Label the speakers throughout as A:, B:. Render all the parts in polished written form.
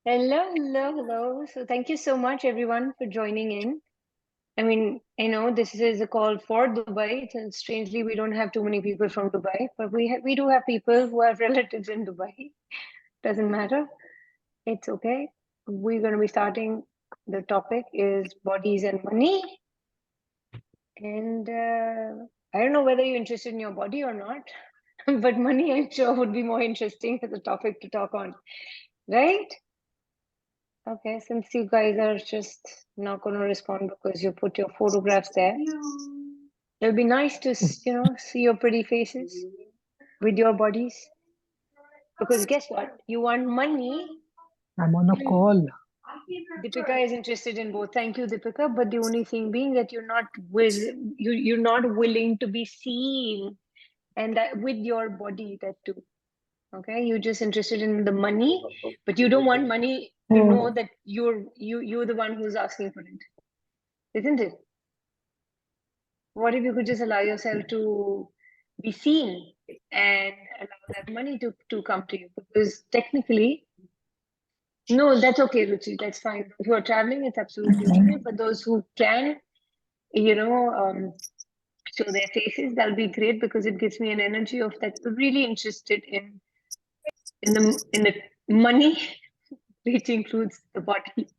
A: Hello, hello, hello. So thank you so much, everyone, for joining in. I mean, I know this is a call for Dubai. And strangely, we don't have too many people from Dubai, but we do have people who have relatives in Dubai. Doesn't matter. It's okay. We're going to be starting. The topic is bodies and money. And I don't know whether you're interested in your body or not, but money, I'm sure, would be more interesting as a topic to talk on, right? Okay, since you guys are just not going to respond because you put your photographs there, it'll be nice to, see your pretty faces with your bodies. Because guess what? You want money.
B: I'm on a call.
A: Deepika is interested in both. Thank you, Deepika. But the only thing being that you're not willing to be seen, and that with your body, that too. Okay, you're just interested in the money, but you don't want money to know that you're the one who's asking for it, isn't it? What if you could just allow yourself to be seen and allow that money to come to you? Because technically, no, that's okay, Ruchi, that's fine. If you're traveling, it's absolutely fine. For those who can, you know, show their faces, that'll be great because it gives me an energy of that really interested in the money, which includes the body.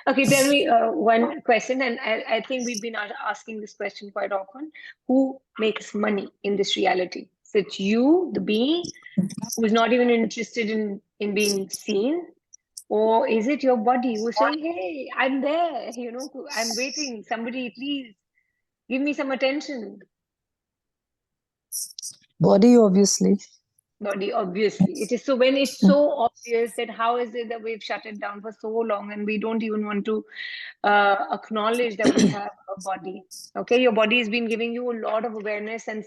A: Okay, tell me one question, and I think we've been asking this question quite often. Who makes money in this reality? Is it you, the being, who's not even interested in being seen? Or is it your body who's saying, hey, I'm there, I'm waiting. Somebody, please give me some attention.
B: Body, obviously.
A: Body, obviously. It is so when it's so obvious that how is it that we've shut it down for so long and we don't even want to acknowledge that we have a body. Okay, your body has been giving you a lot of awareness, and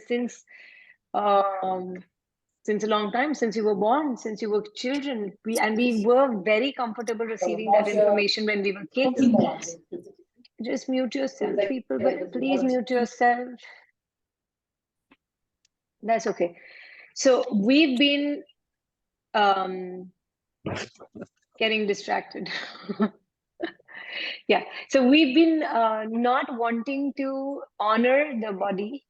A: um, since a long time, since you were born, since you were children, we were very comfortable receiving that information when we were kids. Just mute yourself, people, but please mute yourself. That's okay. So we've been getting distracted. Yeah. So we've been not wanting to honor the body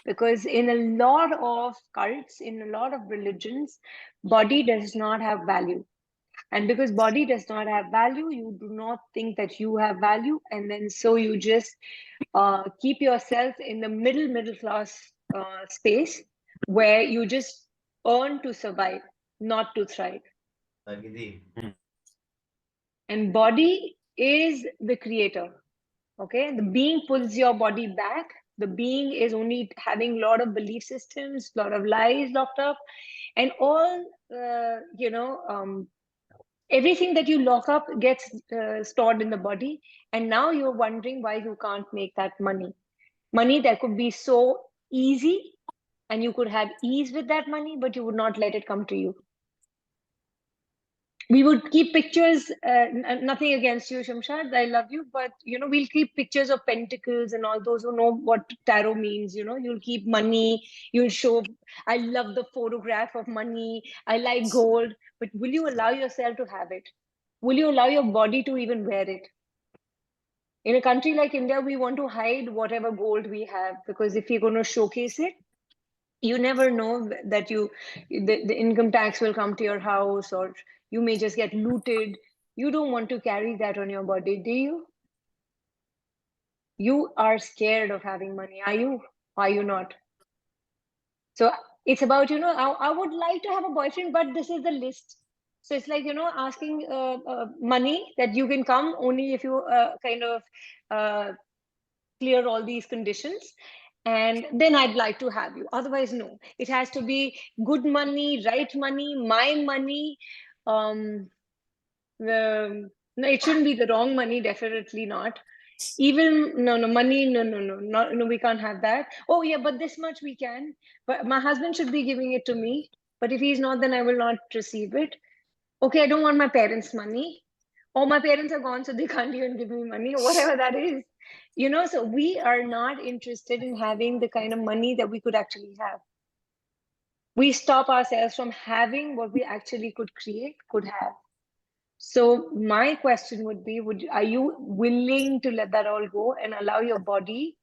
A: because in a lot of cults, in a lot of religions, body does not have value. And because body does not have value, you do not think that you have value. And then so you just keep yourself in the middle class space where you just earn to survive, not to thrive. And body is the creator. Okay, the being pulls your body back. The being is only having a lot of belief systems, a lot of lies locked up, and all everything that you lock up gets stored in the body. And now you're wondering why you can't make that money that could be so easy, and you could have ease with that money, but you would not let it come to you. We would keep pictures, nothing against you, Shamshad, I love you, but we'll keep pictures of pentacles and all. Those who know what tarot means, you'll keep money, you'll show, I love the photograph of money, I like gold, but will you allow yourself to have it? Will you allow your body to even wear it? In a country like India, we want to hide whatever gold we have, because if you're going to showcase it, you never know that the income tax will come to your house, or you may just get looted. You don't want to carry that on your body, do you? You are scared of having money, are you not? So it's about, I would like to have a boyfriend, but this is the list. So it's like, asking money that you can come only if you kind of clear all these conditions, and then I'd like to have you. Otherwise, no. It has to be good money, right money, my money. Um, no, it shouldn't be the wrong money, definitely not. Even no money, no, we can't have that. Oh yeah, but this much we can. But my husband should be giving it to me. But if he's not, then I will not receive it. Okay, I don't want my parents' money. Or my parents are gone, so they can't even give me money, or whatever that is. So we are not interested in having the kind of money that we could actually have. We stop ourselves from having what we actually could create, could have. So my question would be, are you willing to let that all go and allow your body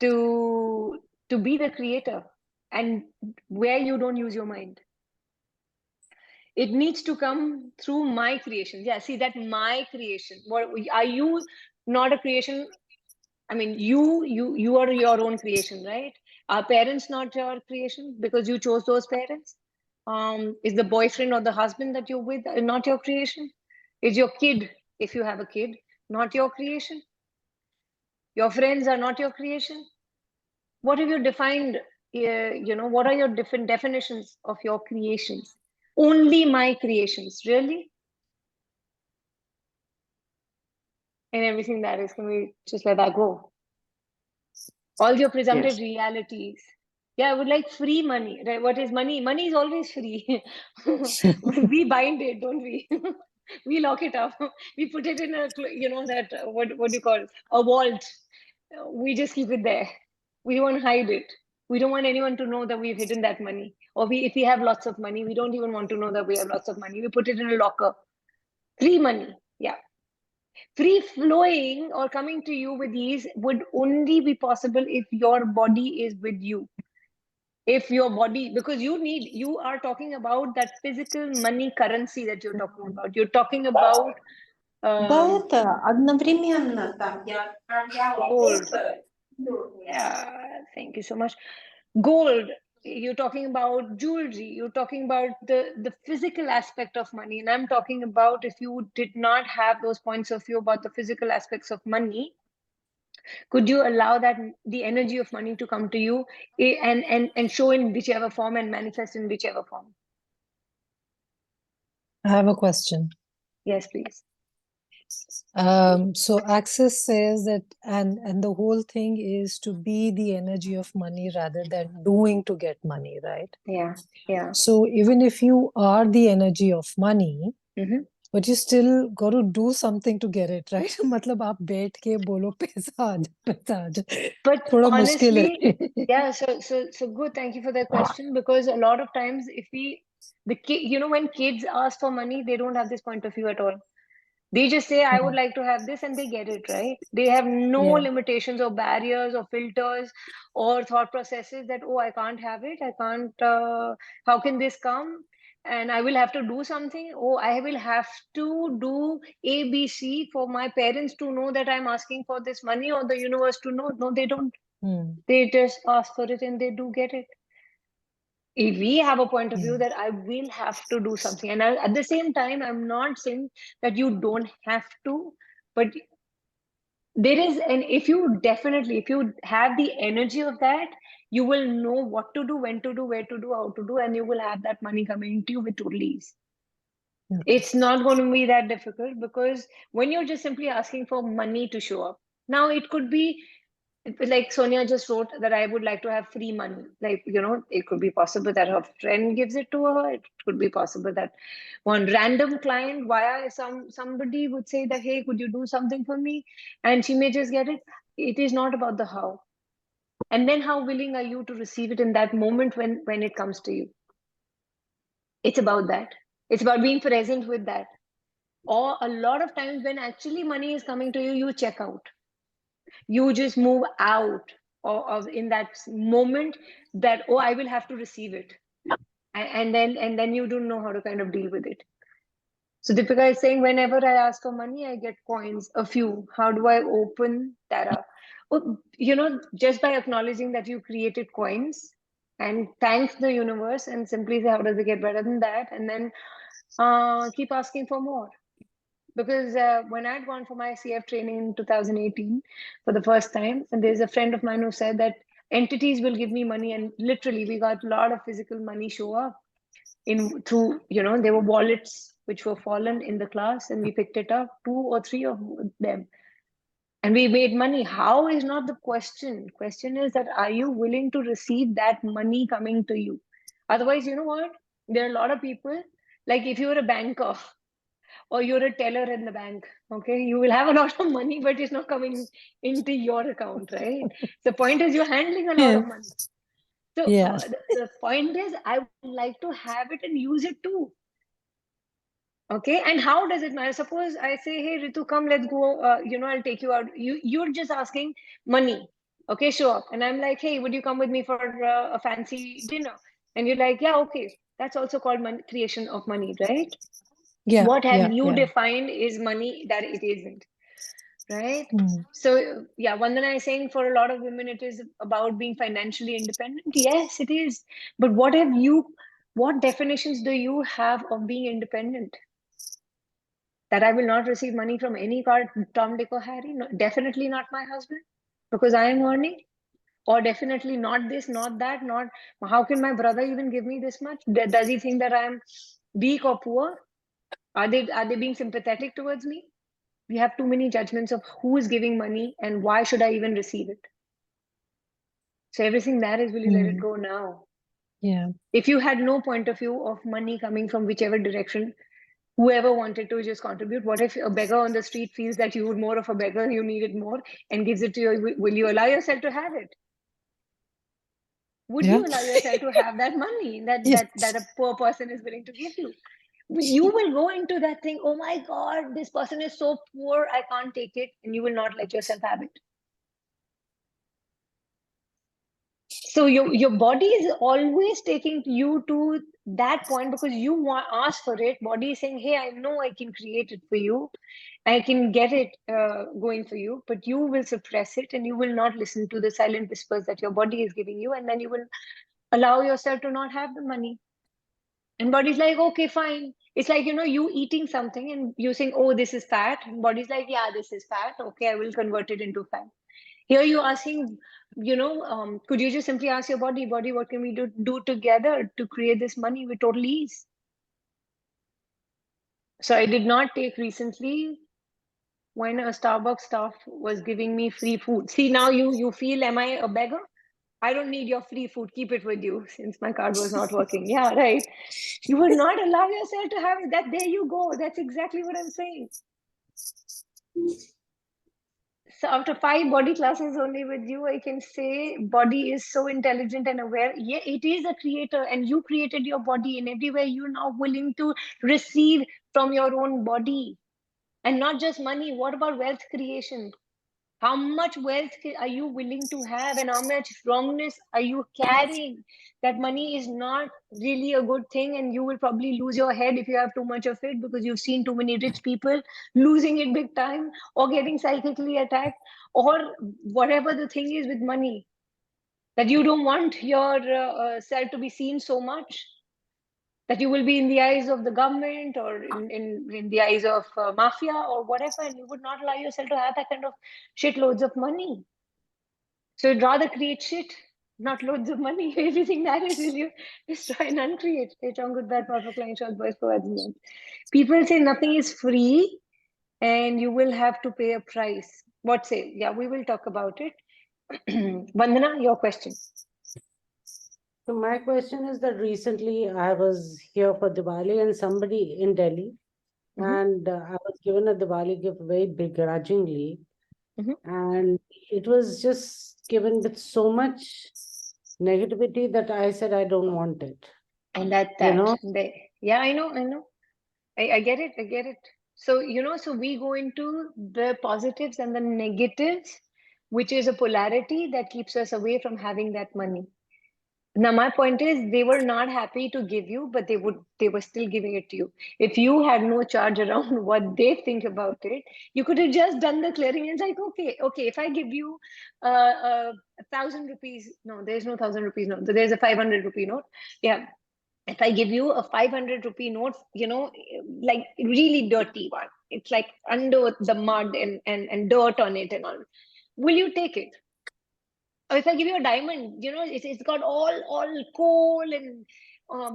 A: to be the creator, and where you don't use your mind? It needs to come through my creation. Yeah, see that my creation. What are you? Not a creation. I mean, you are your own creation, right? Are parents not your creation because you chose those parents? Is the boyfriend or the husband that you're with not your creation? Is your kid, if you have a kid, not your creation? Your friends are not your creation? What have you defined? What are your different definitions of your creations? Only my creations, really? And everything that is, can we just let that go? All your presumptive
C: Yes.
A: realities. Yeah, I would like free money, right? What is money? Money is always free. We bind it, don't we? We lock it up. We put it in a, that, what do you call it? A vault. We just keep it there. We won't hide it. We don't want anyone to know that we've hidden that money. Or if we have lots of money, we don't even want to know that we have lots of money. We put it in a locker. Free money. Yeah. Free flowing or coming to you with ease would only be possible if your body is with you. If your body, because you are talking about that physical money currency that you're talking about. You're talking about
C: Да,
A: um,
C: это одновременно там я
A: gold.
C: это.
A: Yeah, thank you so much. Gold. You're talking about jewelry. You're talking about the physical aspect of money. And I'm talking about, if you did not have those points of view about the physical aspects of money, could you allow that the energy of money to come to you, and show in whichever form and manifest in whichever form?
B: I have a question.
A: Yes, please.
B: So Access says that, and the whole thing is to be the energy of money rather than doing to get money, right?
A: Yeah.
B: So even if you are the energy of money,
A: Mm-hmm.
B: but you still got to do something to get it, right? मतलब आप बैठ के बोलो पैसा आ जाए
A: But
B: थोड़ा मुश्किल
A: honestly,
B: है
A: yeah, so good. Thank you for that question, because a lot of times, if the kid, when kids ask for money, they don't have this point of view at all. They just say, I would like to have this, and they get it, right? They have no
B: Yeah.
A: limitations or barriers or filters or thought processes that, oh, I can't have it. I can't, how can this come? And I will have to do something. Oh, I will have to do A, B, C for my parents to know that I'm asking for this money, or the universe to know. No, they don't. They just ask for it and they do get it. If we have a point of view that I will have to do something, and at the same time, I'm not saying that you don't have to, but there is, and if you have the energy of that, you will know what to do, when to do, where to do, how to do, and you will have that money coming to you with total ease.
B: Okay.
A: It's not going to be that difficult, because when you're just simply asking for money to show up, now it could be like Sonia just wrote that I would like to have free money. Like, it could be possible that her friend gives it to her. It could be possible that one random client via somebody would say that, hey, could you do something for me? And she may just get it. It is not about the how. And then how willing are you to receive it in that moment when it comes to you? It's about that. It's about being present with that. Or a lot of times when actually money is coming to you, you check out. You just move out of in that moment that, oh, I will have to receive it, and then you don't know how to kind of deal with it. So Deepika is saying, whenever I ask for money, I get coins, a few. How do I open that up? Oh, just by acknowledging that you created coins, and thank the universe, and simply say, how does it get better than that? And then keep asking for more. Because when I'd gone for my CF training in 2018 for the first time, and there's a friend of mine who said that entities will give me money, and literally we got a lot of physical money show up through, there were wallets which were fallen in the class, and we picked it up, 2 or 3 of them, and we made money. How is not the question. Question is that, are you willing to receive that money coming to you? Otherwise, you know what? There are a lot of people, like if you're a banker, or you're a teller in the bank, okay, you will have a lot of money, but it's not coming into your account, right? The point is, you're handling a lot
B: Yeah.
A: of money. So
B: Yeah.
A: the point is, I would like to have it and use it too. Okay, and how does it matter? Suppose I say, hey Ritu, come, let's go. I'll take you out. You're just asking money. Okay, sure. And I'm like, hey, would you come with me for a fancy dinner? And you're like, yeah, okay. That's also called creation of money, right?
B: Yeah,
A: What have
B: yeah,
A: you
B: yeah.
A: defined is money that it isn't, right?
B: Mm.
A: So yeah, Vandana is saying for a lot of women, it is about being financially independent. Yes, it is. But what definitions do you have of being independent? That I will not receive money from any card, Tom, Dick, or Harry. No, definitely not my husband, because I am earning. Or definitely not this, not that, not how can my brother even give me this much? Does he think that I'm weak or poor? Are they being sympathetic towards me? We have too many judgments of who is giving money and why should I even receive it. So everything that is, will you let it
B: Mm.
A: go now?
B: Yeah.
A: If you had no point of view of money coming from whichever direction, whoever wanted to just contribute. What if a beggar on the street feels that you would more of a beggar, you need it more, and gives it to you? Will you allow yourself to have it? Would
B: Yeah.
A: you allow yourself to have that money that
B: Yes.
A: a poor person is willing to give you? You will go into that thing, oh my God, this person is so poor, I can't take it, and you will not let yourself have it. So your body is always taking you to that point because you want ask for it. Body is saying, hey, I know I can create it for you, I can get it going for you, but you will suppress it and you will not listen to the silent whispers that your body is giving you, and then you will allow yourself to not have the money. And body's like, okay, fine. It's like, you eating something and you saying, oh, this is fat. And body's like, yeah, this is fat. Okay, I will convert it into fat. Here you asking, could you just simply ask your body, what can we do together to create this money with total ease? So I did not take recently when a Starbucks staff was giving me free food. See, now you feel, am I a beggar? I don't need your free food. Keep it with you since my card was not working. Yeah, right. You will not allow yourself to have it. That there you go. That's exactly what I'm saying. So after 5 body classes only with you, I can say body is so intelligent and aware. Yeah, it is a creator, and you created your body, and everywhere you're now willing to receive from your own body. And not just money. What about wealth creation? How much wealth are you willing to have, and how much wrongness are you carrying? That money is not really a good thing, and you will probably lose your head if you have too much of it, because you've seen too many rich people losing it big time, or getting psychically attacked, or whatever the thing is with money, that you don't want your self to be seen so much that you will be in the eyes of the government, or in the eyes of mafia or whatever, and you would not allow yourself to have that kind of shitloads of money. So you'd rather create shit, not loads of money. Everything that is, will you destroy and uncreate? Strong, good, bad, powerful, client, short, voice, provides beyond. People say nothing is free and you will have to pay a price. What say? Yeah, we will talk about it. Vandana, your question.
D: So my question is that recently I was here for Diwali and somebody in Delhi, and I was given a Diwali gift very begrudgingly,
A: Mhm.
D: and it was just given with so much negativity that I said I don't want it.
A: And that
D: You
A: that
D: know,
A: they, yeah, I know. I get it. I get it. So, so we go into the positives and the negatives, which is a polarity that keeps us away from having that money. Now, my point is they were not happy to give you, but they were still giving it to you. If you had no charge around what they think about it, you could have just done the clearing and like, okay, if I give you 1,000 rupees, no, there's no 1,000 rupees note. There's a 500 rupee note. Yeah, if I give you a 500 rupee note, like really dirty one, it's like under the mud and dirt on it and all, will you take it? Or if I give you a diamond, it's got all coal and,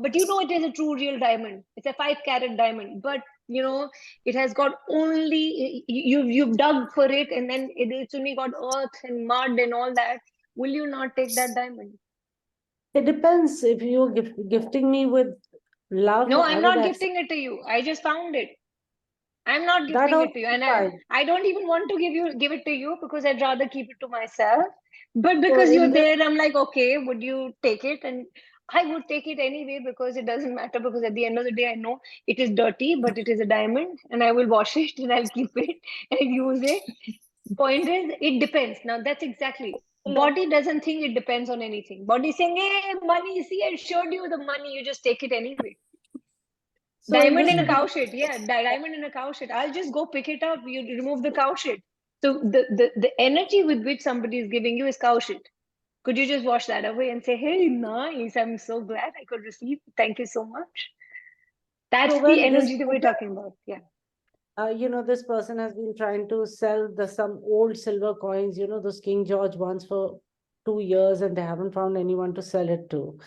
A: but it is a true real diamond. It's a 5 carat diamond, but it has got only you've dug for it, and then it's only got earth and mud and all that. Will you not take that diamond?
D: it depends. If you're gifting me with love,
A: No,
D: I
A: I'm
D: would
A: not
D: accept
A: gifting it to you. I just found it. I'm not
D: that
A: gifting
D: also.
A: it to you, and I,
D: Fine.
A: I don't even want to give it to you because I'd rather keep it to myself. But
D: So
A: because
D: in
A: you're
D: this,
A: there, I'm like, okay, would you take it? And I would take it anyway because it doesn't matter, because at the end of the day, I know it is dirty, but it is a diamond and I will wash it and I'll keep it and use it. Point is, it depends. Now, that's exactly. Body doesn't think it depends on anything. Body saying, hey, money, see, I showed you the money, you just take it anyway.
D: So in
A: Diamond
D: this
A: in a cow shit. Yeah, diamond in a cow shit. I'll just go pick it up. You remove the cow shit. So the energy with which somebody is giving you is cow shit. Could you just wash that away and say, hey, nice, I'm so glad I could receive. Thank you so much. That's
D: so
A: the
D: when this
A: energy that we're talking about. Yeah.
D: this person has been trying to sell some old silver coins, those King George ones for 2 years, and they haven't found anyone to sell it to.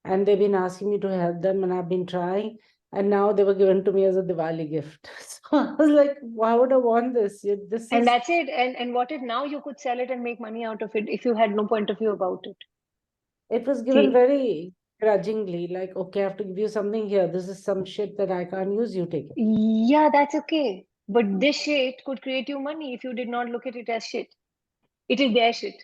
D: And they've been asking me to help them, and I've been trying. And now they were given to me as a Diwali gift. So I was like, why would I want this?
A: And that's it. And what if now you could sell it and make money out of it if you had no point of view about it?
D: It was given very grudgingly, like, okay, I have to give you something here. This is some shit that I can't use. You take it.
A: Yeah, that's okay. But this shit could create you money if you did not look at it as shit. It is their shit.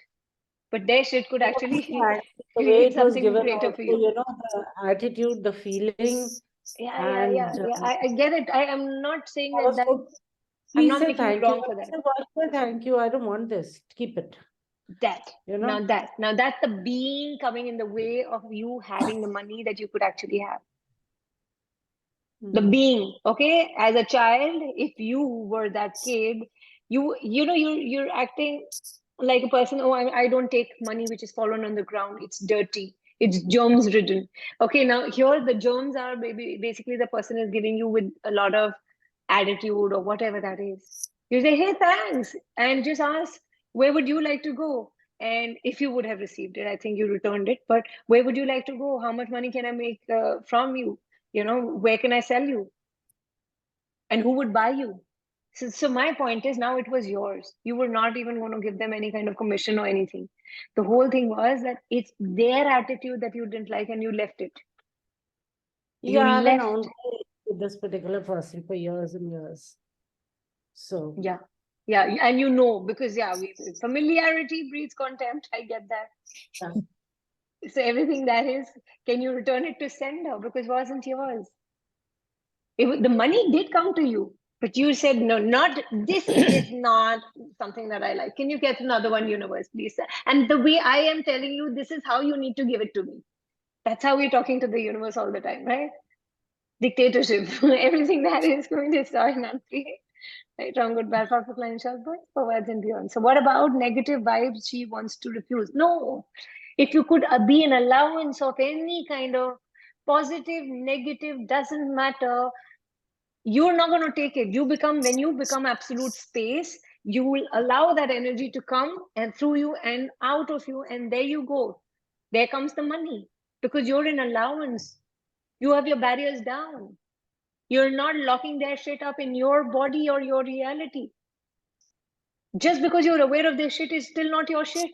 A: But their shit could actually
D: The way
A: create
D: it was
A: something
D: given,
A: greater
D: also,
A: for you.
D: the attitude, the feeling,
A: Yeah.
D: and
A: I get it. I am not saying
D: I was
A: that
D: like,
A: I'm
D: please
A: not
D: say
A: making you
D: thank you.
A: wrong for
D: I
A: that.
D: said, why should I thank you? I don't want this. Keep it.
A: Now that's the being coming in the way of you having the money that you could actually have. The being, okay, as a child, if you were that kid, you're acting like a person. Oh, I don't take money which is fallen on the ground, it's dirty, it's germs ridden. Okay, now here the germs are basically the person is giving you with a lot of attitude or whatever that is. You say, hey, thanks, and just ask, where would you like to go? And if you would have received it, I think you returned it, but where would you like to go? How much money can I make from you? Where can I sell you? And who would buy you? So my point is, now it was yours. You were not even going to give them any kind of commission or anything. The whole thing was that it's their attitude that you didn't like and you left it. You
D: Yeah, I've been
A: left.
D: on with this particular person for years and years. So
A: Yeah. And because familiarity breeds contempt. I get that.
D: yeah.
A: So everything that is, can you return it to sender because it wasn't yours? The money did come to you, but you said, no, not this is not something that I like. Can you get another one, universe, please? And the way I am telling you, this is how you need to give it to me. That's how we're talking to the universe all the time, right? Dictatorship. Everything that is going to destroy and create. Right, wrong, good, bad, perfect, line, short, but forwards and beyond. So what about negative vibes she wants to refuse? No. If you could be an allowance of any kind of positive, negative, doesn't matter, you're not going to take it. When you become absolute space, you will allow that energy to come and through you and out of you, and there you go. There comes the money because you're in allowance. You have your barriers down. You're not locking their shit up in your body or your reality. Just because you're aware of their shit is still not your shit.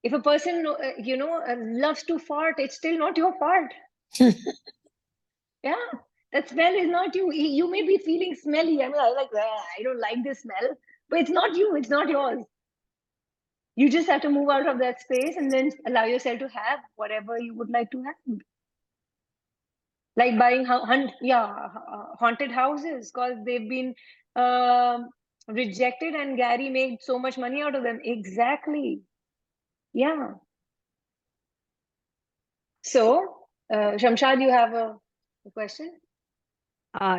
A: If a person loves to fart, it's still not your fart. Yeah, that smell is not you. You may be feeling smelly. I mean, I don't like this smell, but it's not you. It's not yours. You just have to move out of that space and then allow yourself to have whatever you would like to have. Like buying haunted houses because they've been rejected, and Gary made so much money out of them. Exactly. Yeah. So, Shamshad, you have a question?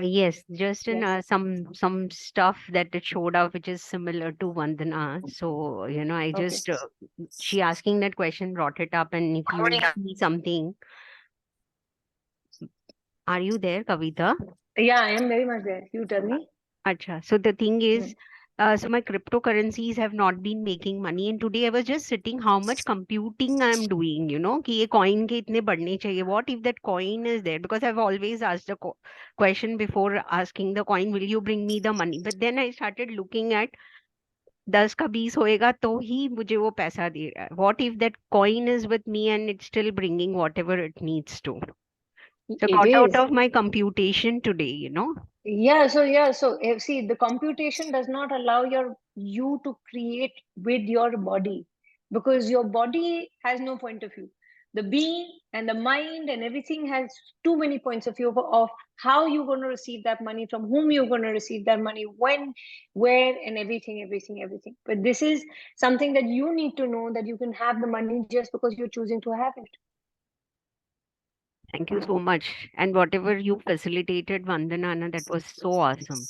E: Yes, just in
A: Yes.
E: some stuff that it showed up which is similar to Vandana. So, I
A: Okay.
E: just she asking that question brought it up, and if you see something, are you there, Kavita?
A: Yeah, I am very much there. You tell me.
E: Acha. So the thing is, so my cryptocurrencies have not been making money, and today I was just sitting how much computing I'm doing, कि ये coin के इतने बढ़ने चाहिए. What if that coin is there? Because I've always asked the question before asking the coin, will you bring me the money? But then I started looking at 10 का 20 होएगा तो ही मुझे वो पैसा दे रहा है. What if that coin is with me and it's still bringing whatever it needs to? So
A: It
E: got out
A: is.
E: of my computation today,
A: Yeah, so see, the computation does not allow you to create with your body. because your body has no point of view. The being and the mind and everything has too many points of view of how you're going to receive that money, from whom you're going to receive that money, when, where, and everything. But this is something that you need to know, that you can have the money just because you're choosing to have it.
E: Thank you so much. And whatever you facilitated, Vandana, Anna, that was so awesome.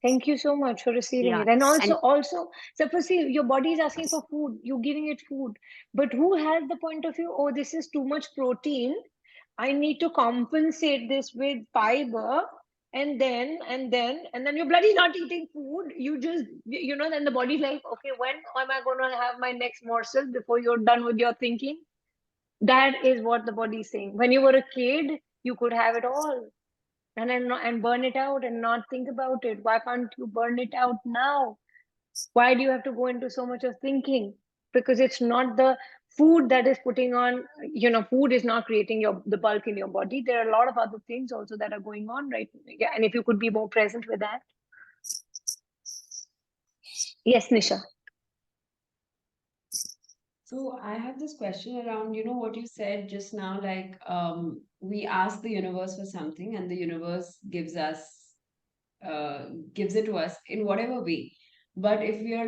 A: Thank you so much for receiving
E: Yeah.
A: it. And
E: And
A: also, suppose see, your body is asking for food, you're giving it food. But who has the point of view, oh, this is too much protein, I need to compensate this with fiber, and then you're bloody not eating food. You just, then the body's like, okay, when am I going to have my next morsel before you're done with your thinking? That is what the body is saying. When you were a kid, you could have it all and burn it out and not think about it. Why can't you burn it out now? Why do you have to go into so much of thinking? Because it's not the food that is putting on, food is not creating the bulk in your body. There are a lot of other things also that are going on, right? Yeah, and if you could be more present with that. Yes, Nisha.
F: So I have this question around, what you said just now, like we ask the universe for something and the universe gives it to us in whatever way. But if we are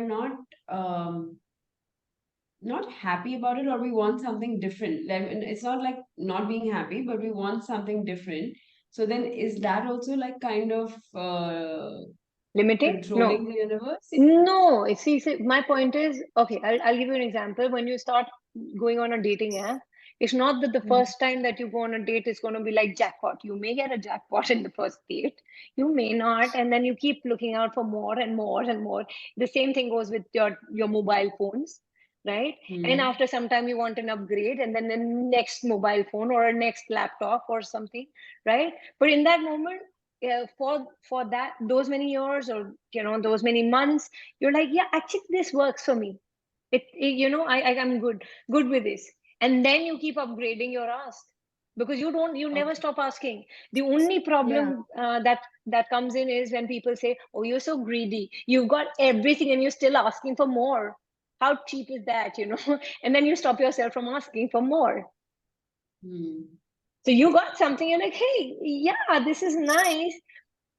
F: not happy about it, or we want something different, like, and it's not like not being happy, but we want something different. So then is that also like kind of
A: Limiting?
F: controlling
A: No.
F: the universe?
A: No, see, my point is, okay, I'll give you an example. When you start going on a dating app, it's not that the first time that you go on a date is going to be like jackpot. You may get a jackpot in the first date, you may not, and then you keep looking out for more and more and more. The same thing goes with your mobile phones, right? And after some time, you want an upgrade, and then the next mobile phone or a next laptop or something, right? But in that moment, for that those many years, or those many months, you're like, yeah, actually this works for me. I'm good with this. And then you keep upgrading your ask, because you never
F: Okay.
A: stop asking. The only
F: Yeah.
A: problem that comes in is when people say, oh, you're so greedy, you've got everything and you're still asking for more. How cheap is that? And then you stop yourself from asking for more. So you got something, you're like, hey, yeah, this is nice,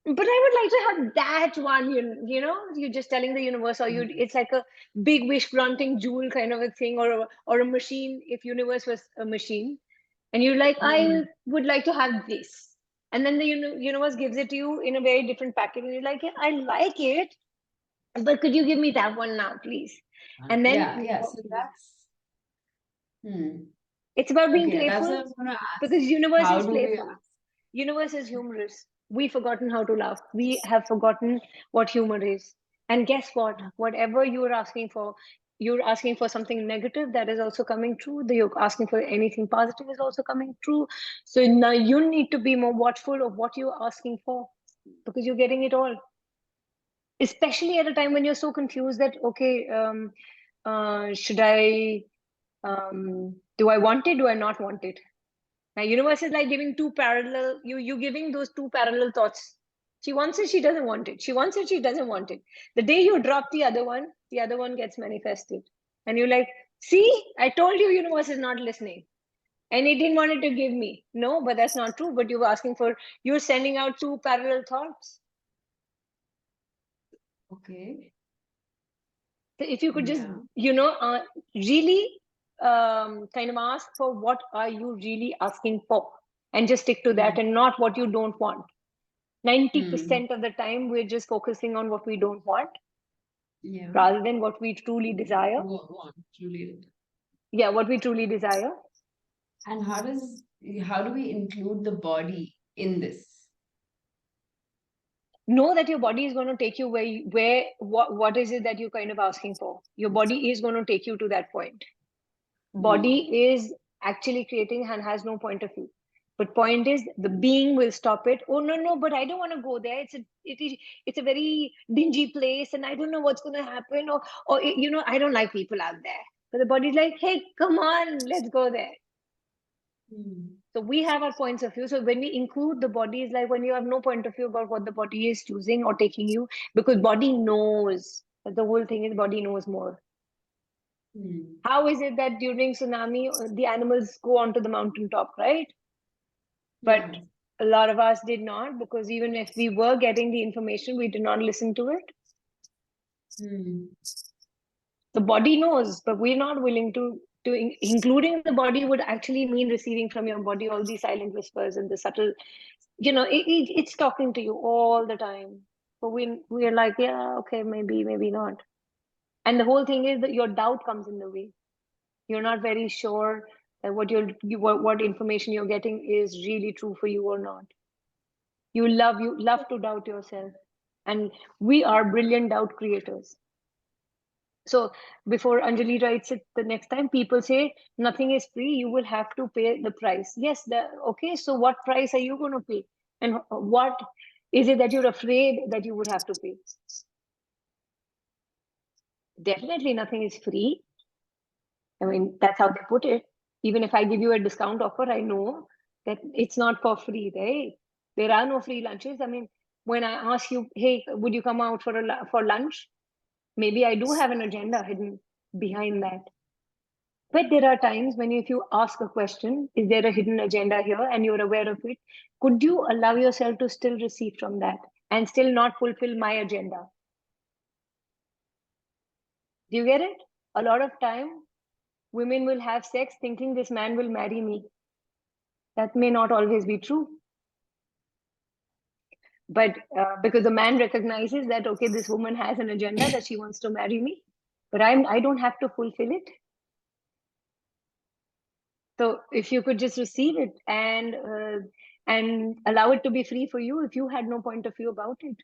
A: but I would like to have that one. You're just telling the universe, or it's like a big wish granting jewel kind of a thing, or a machine, if universe was a machine, and you're like, I would like to have this, and then the universe gives it to you in a very different package, and you're like, yeah, I like it, but could you give me that one now, please? And then
F: Yeah. So that's
A: it's about being
F: okay. That's what I
A: playful,
F: was gonna ask.
A: because universe
F: How
A: is
F: do we
A: playful. Universe is humorous. We've forgotten how to laugh. We have forgotten what humor is. And guess what? Whatever you're asking for something negative, that is also coming true. You're asking for anything positive is also coming true. So now you need to be more watchful of what you're asking for, because you're getting it all. Especially at a time when you're so confused that, okay, should I, do I want it? Do I not want it? Now, universe is like giving two parallel, you giving those two parallel thoughts. She wants it, she doesn't want it. She wants it, she doesn't want it. The day you drop the other one gets manifested. And you're like, see, I told you universe is not listening. And it didn't want it to give me. No, but that's not true. But you're sending out two parallel thoughts.
F: Okay.
A: So if you could just,
F: Yeah.
A: really kind of ask for what are you really asking for, and just stick to that, and not what you don't want. 90% of the time, we're just focusing on what we don't want
F: Yeah.
A: rather than what we truly desire.
F: Want truly.
A: Yeah, what we truly desire.
F: And how do we include the body in this?
A: Know that your body is going to take you what is it that you're kind of asking for. Your body is going to take you to that point. Body is actually creating and has no point of view. But point is, the being will stop it. Oh, no, but I don't want to go there. It's a very dingy place, and I don't know what's going to happen. Or I don't like people out there. But the body's like, hey, come on, let's go there. So we have our points of view. So when we include the body, is like when you have no point of view about what the body is choosing or taking you, because body knows. The whole thing is body knows more. How is it that during tsunami, the animals go onto the mountaintop, right? But
F: Yeah.
A: a lot of us did not, because even if we were getting the information, we did not listen to it. The body knows, but we're not willing to including the body would actually mean receiving from your body all these silent whispers and the subtle, it's talking to you all the time. But we're like, yeah, okay, maybe not. And the whole thing is that your doubt comes in the way. You're not very sure that what information you're getting is really true for you or not. You love to doubt yourself, and we are brilliant doubt creators. So before Anjali writes it the next time, people say nothing is free, you will have to pay the price. Yes, okay, so what price are you going to pay? And what is it that you're afraid that you would have to pay? Definitely nothing is free. I mean, that's how they put it. Even if I give you a discount offer, I know that it's not for free, right? There are no free lunches. I mean, when I ask you, hey, would you come out for lunch? Maybe I do have an agenda hidden behind that. But there are times when if you ask a question, is there a hidden agenda here and you're aware of it? Could you allow yourself to still receive from that and still not fulfill my agenda? Do you get it? A lot of time, women will have sex thinking this man will marry me. That may not always be true. But because the man recognizes that, okay, this woman has an agenda that she wants to marry me, but I don't have to fulfill it. So if you could just receive it and allow it to be free for you, if you had no point of view about it.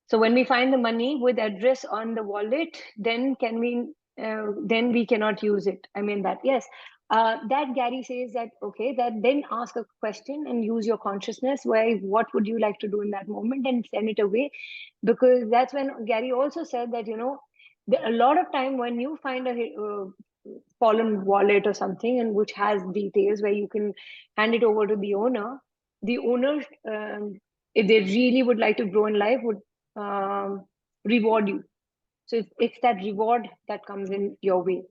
A: So when we find the money with address on the wallet, then then we cannot use it. I mean that, yes. That Gary says that, okay, that then ask a question and use your consciousness. What would you like to do in that moment and send it away? Because that's when Gary also said that, a lot of time when you find a fallen wallet or something and which has details where you can hand it over to the owner, if they really would like to grow in life, would reward you. So it's that reward that comes in your way,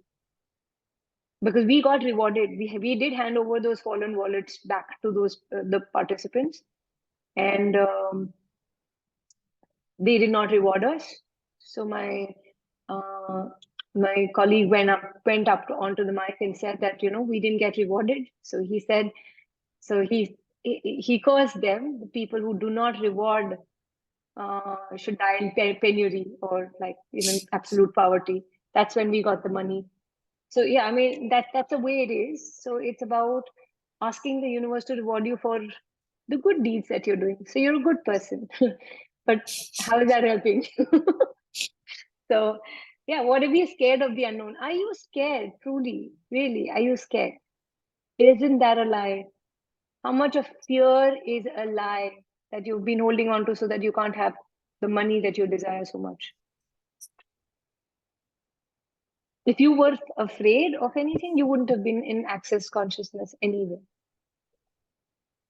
A: because we got rewarded. We did hand over those fallen wallets back to those the participants, and they did not reward us. So uh, my colleague went up onto the mic and said that, we didn't get rewarded. So he said, so he cursed them, the people who do not reward should die in penury or like even absolute poverty. That's when we got the money. So yeah, I mean that's the way it is. So it's about asking the universe to reward you for the good deeds that you're doing. So you're a good person. But how is that helping? So yeah, what if you're scared of the unknown? Are you scared? Truly, really, are you scared? Isn't that a lie? How much of fear is a lie that you've been holding on to so that you can't have the money that you desire so much? If you were afraid of anything, you wouldn't have been in access consciousness anyway.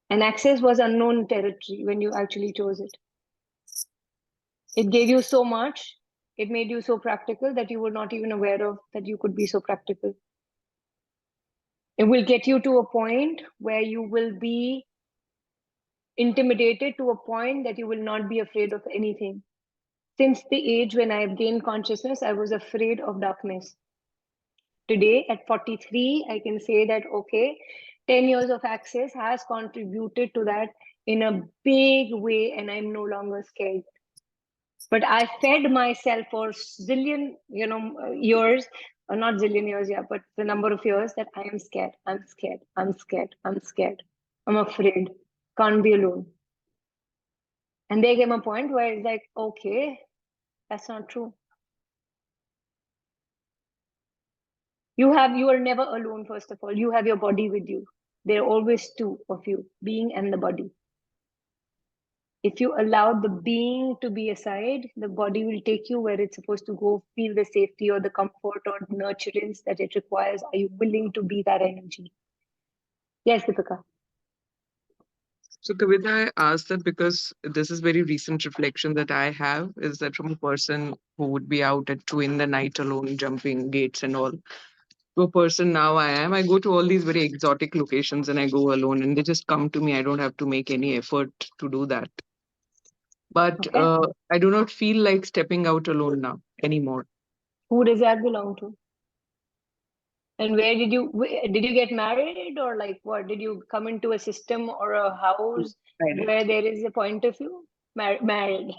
A: And access was unknown territory when you actually chose it. It gave you so much, it made you so practical that you were not even aware of that you could be so practical. It will get you to a point where you will be intimidated to a point that you will not be afraid of anything. Since the age when I gained consciousness, I was afraid of darkness. Today at 43, I can say that, okay, 10 years of access has contributed to that in a big way, and I'm no longer scared. But I fed myself for zillion, years, or not zillion years, yeah, but the number of years that I am scared, I'm scared, I'm scared, I'm scared, I'm afraid, can't be alone. And there came a point where it's like, okay, that's not true. You are never alone, first of all. You have your body with you. There are always two of you, being and the body. If you allow the being to be aside, the body will take you where it's supposed to go, feel the safety or the comfort or nurturance that it requires. Are you willing to be that energy? Yes, Deepika.
G: So, Kavita, I asked that because this is very recent reflection that I have is that from a person who would be out at 2 in the night alone, jumping gates and all, to a person now I go to all these very exotic locations and I go alone and they just come to me. I don't have to make any effort to do that. But
A: Okay.
G: I do not feel like stepping out alone now anymore.
A: Who does that belong to? And where did you get married, or like what? Did you come into a system or a house
G: Right.
A: where there is a point of view? Married.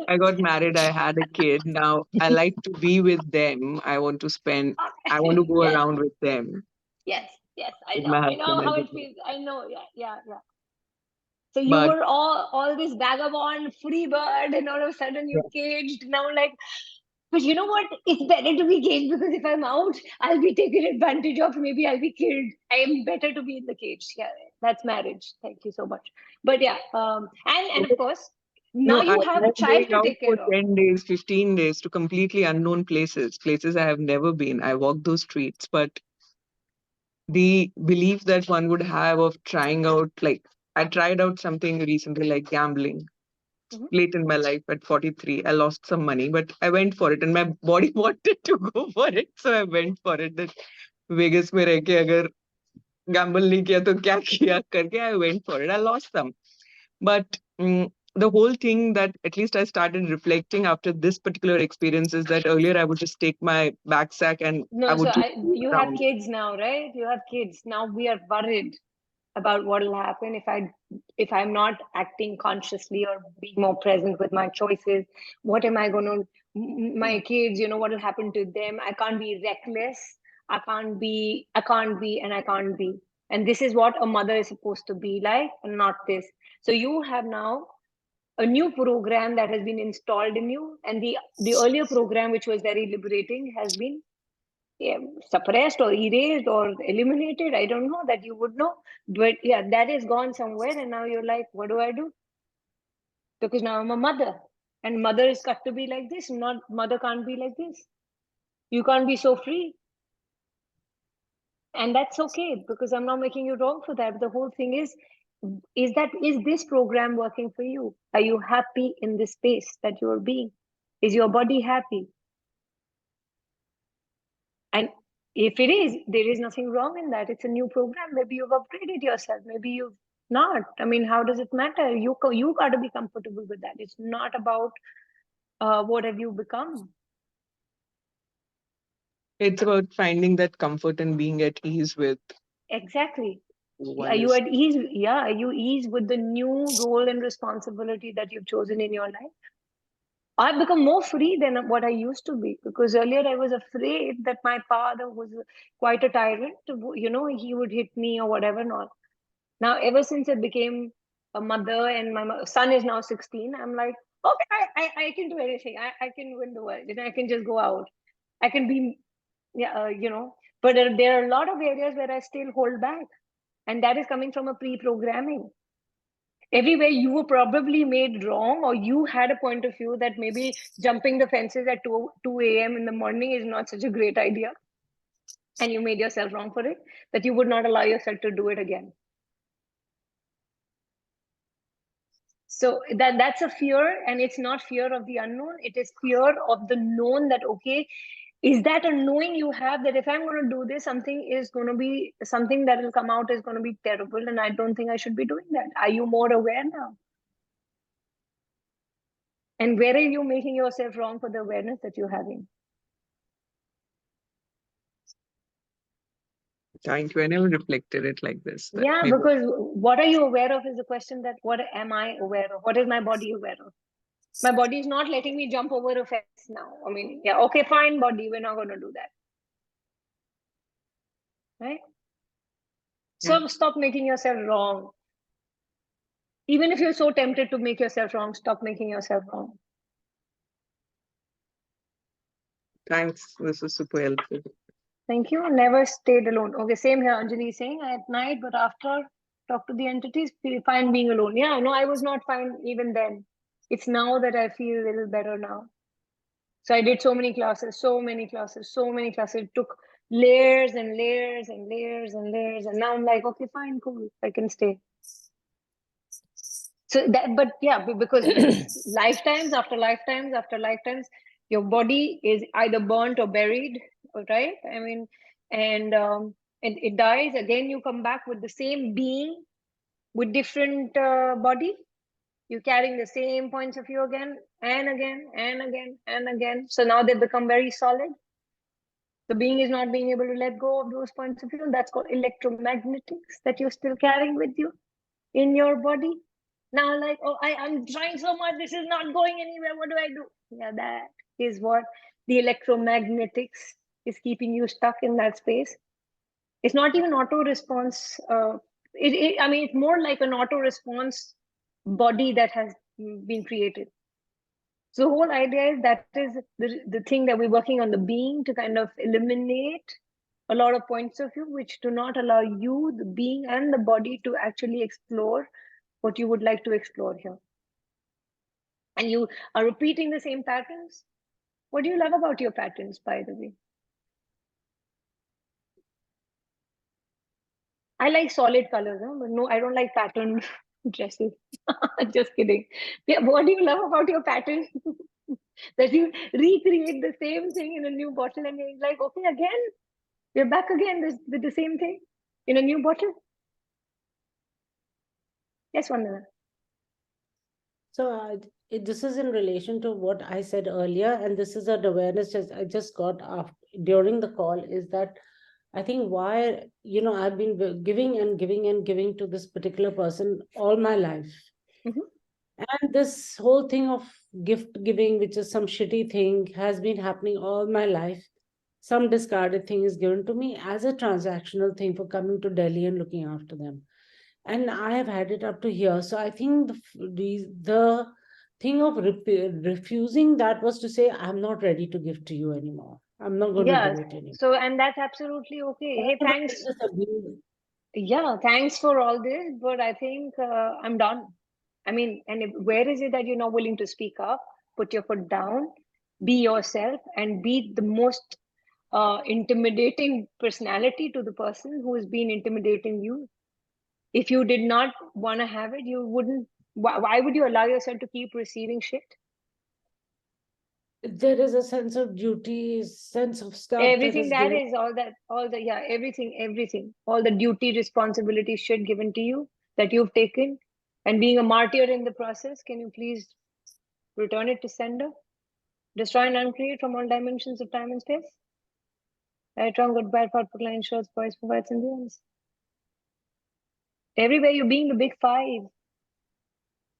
G: I got married, I had a kid. Now I like to be with them. I want to go
A: Yes,
G: around with them,
A: yes, yes.
G: with my
A: I know
G: husband,
A: how it
G: everything.
A: feels. I know. Yeah, yeah, yeah. So you
G: But
A: were all this vagabond, free bird, and all of a sudden
G: yeah,
A: you're caged. Now, like, but you know what? It's better to be caged because if I'm out, I'll be taken advantage of. Maybe I'll be killed. I am better to be in the cage. Yeah, that's marriage. Thank you so much. But yeah, and of course, now
G: no,
A: you
G: I'm
A: have child
G: going
A: to
G: out
A: take
G: for
A: care of.
G: 10 days, 15 days to completely unknown places, places I have never been. I walk those streets, but the belief that one would have of trying out, like, I tried out something recently, like gambling,
A: Mhm.
G: late in my life at 43. I lost some money, but I went for it and my body wanted to go for it. So I went for it. That Vegas में रह के अगर gamble नहीं किया तो क्या किया करके I went for it. I lost some. But the whole thing that at least I started reflecting after this particular experience is that earlier I would just take my backpack and I
A: No, so
G: would just go
A: you have
G: around.
A: kids now, right? You have kids. Now we are worried about what will happen if I'm not acting consciously or being more present with my choices. What am I going to my kids? What will happen to them? I can't be reckless. I can't be. And this is what a mother is supposed to be like, and not this. So you have now a new program that has been installed in you, and the earlier program, which was very liberating, has been suppressed or erased or eliminated. I don't know, that you would know. But yeah, that is gone somewhere, and now you're like, what do I do? Because now I'm a mother, and mother is got to be like this. Not mother can't be like this. You can't be so free, and that's okay because I'm not making you wrong for that. The whole thing is this program working for you? Are you happy in this space that you're being? Is your body happy? And if it is, there is nothing wrong in that. It's a new program. Maybe you've upgraded yourself. Maybe you've not. I mean, how does it matter? You got to be comfortable with that. It's not about what have you become.
G: It's about finding that comfort and being at ease with
A: Exactly.
G: who
A: Are
G: one
A: you
G: is.
A: at ease? Yeah. Are you ease with the new role and responsibility that you've chosen in your life? I've become more free than what I used to be because earlier I was afraid that my father was quite a tyrant. He would hit me or whatever. Not now, ever since I became a mother and my son is now 16, I'm like, okay, I can do anything. I can win the world. I can just go out. I can be, yeah, But there are a lot of areas where I still hold back. And that is coming from a pre-programming. Everywhere you were probably made wrong, or you had a point of view that maybe jumping the fences at 2 a.m. in the morning is not such a great idea. And you made yourself wrong for it, that you would not allow yourself to do it again. So that's a fear, and it's not fear of the unknown. It is fear of the known. That okay, is that a knowing you have that if I'm going to do this, something that will come out is going to be terrible, and I don't think I should be doing that. Are you more aware now? And where are you making yourself wrong for the awareness that you're having?
G: Thank you. I never reflected it like this. That
A: Yeah,
G: maybe
A: because what are you aware of is the question that what am I aware of? What is my body aware of? My body is not letting me jump over a fence now. I mean, yeah, okay, fine, body, we're not going to do that. Right?
G: yeah.
A: So stop making yourself wrong. Even if you're so tempted to make yourself wrong, stop making yourself wrong.
G: Thanks. This is super helpful.
A: Thank you. Never stayed alone. Okay, same here. Anjali is saying at night, but after talk to the entities, feel fine being alone. Yeah, no, I was not fine even then. It's now that I feel a little better now. So I did so many classes, so many classes, so many classes. It took layers and layers and layers and layers. And now I'm like, okay, fine, cool. I can stay. So that, but yeah, because lifetimes after lifetimes after lifetimes, your body is either burnt or buried, right? I mean, and it dies again. You come back with the same being with different body. You're carrying the same points of view again and again and again and again. So now they become very solid. The being is not being able to let go of those points of view. That's called electromagnetics that you're still carrying with you in your body. Now, like, oh, I'm trying so much, this is not going anywhere. What do I do? Yeah, that is what the electromagnetics is keeping you stuck in that space. It's not even auto response. I mean, it's more like an auto response body that has been created. So the whole idea is that is the thing that we're working on, the being, to kind of eliminate a lot of points of view which do not allow you, the being and the body, to actually explore what you would like to explore here. And you are repeating the same patterns. What do you love about your patterns, by the way? I like solid colors, huh? But no, I don't like patterned dresses. Just kidding. Yeah, what do you love about your pattern? That you recreate the same thing in a new bottle and you're like, okay, again, we're back again with the same thing in a new bottle. Yes, Vandana.
D: So this is in relation to what I said earlier, and this is an awareness I just got after, during the call, is that I think why, I've been giving and giving and giving to this particular person all my life.
A: Mhm.
D: And this whole thing of gift giving, which is some shitty thing, has been happening all my life. Some discarded thing is given to me as a transactional thing for coming to Delhi and looking after them. And I have had it up to here. So I think the thing of refusing that was to say, I'm not ready to give to you anymore. I'm not going to
A: Yeah.
D: do it anymore.
A: So, and that's absolutely okay. Hey,
D: Whatever
A: thanks.
D: is this abuse.
A: Yeah, thanks for all this, but I think I'm done. I mean, and where is it that you're not willing to speak up, put your foot down, be yourself, and be the most intimidating personality to the person who has been intimidating you? If you did not want to have it, you wouldn't. Why would you allow yourself to keep receiving shit?
D: There is a sense of duty, sense of stuff that
A: Everything
D: is
A: that
D: given.
A: is all the yeah, everything, all the duty, responsibility, shit given to you that you've taken, and being a martyr in the process. Can you please return it to sender? Destroy and uncreate from all dimensions of time and space. Right, wrong, good, bad, thoughtful, line, shows, voice, provides, and beyonds. Everywhere you're being the big five.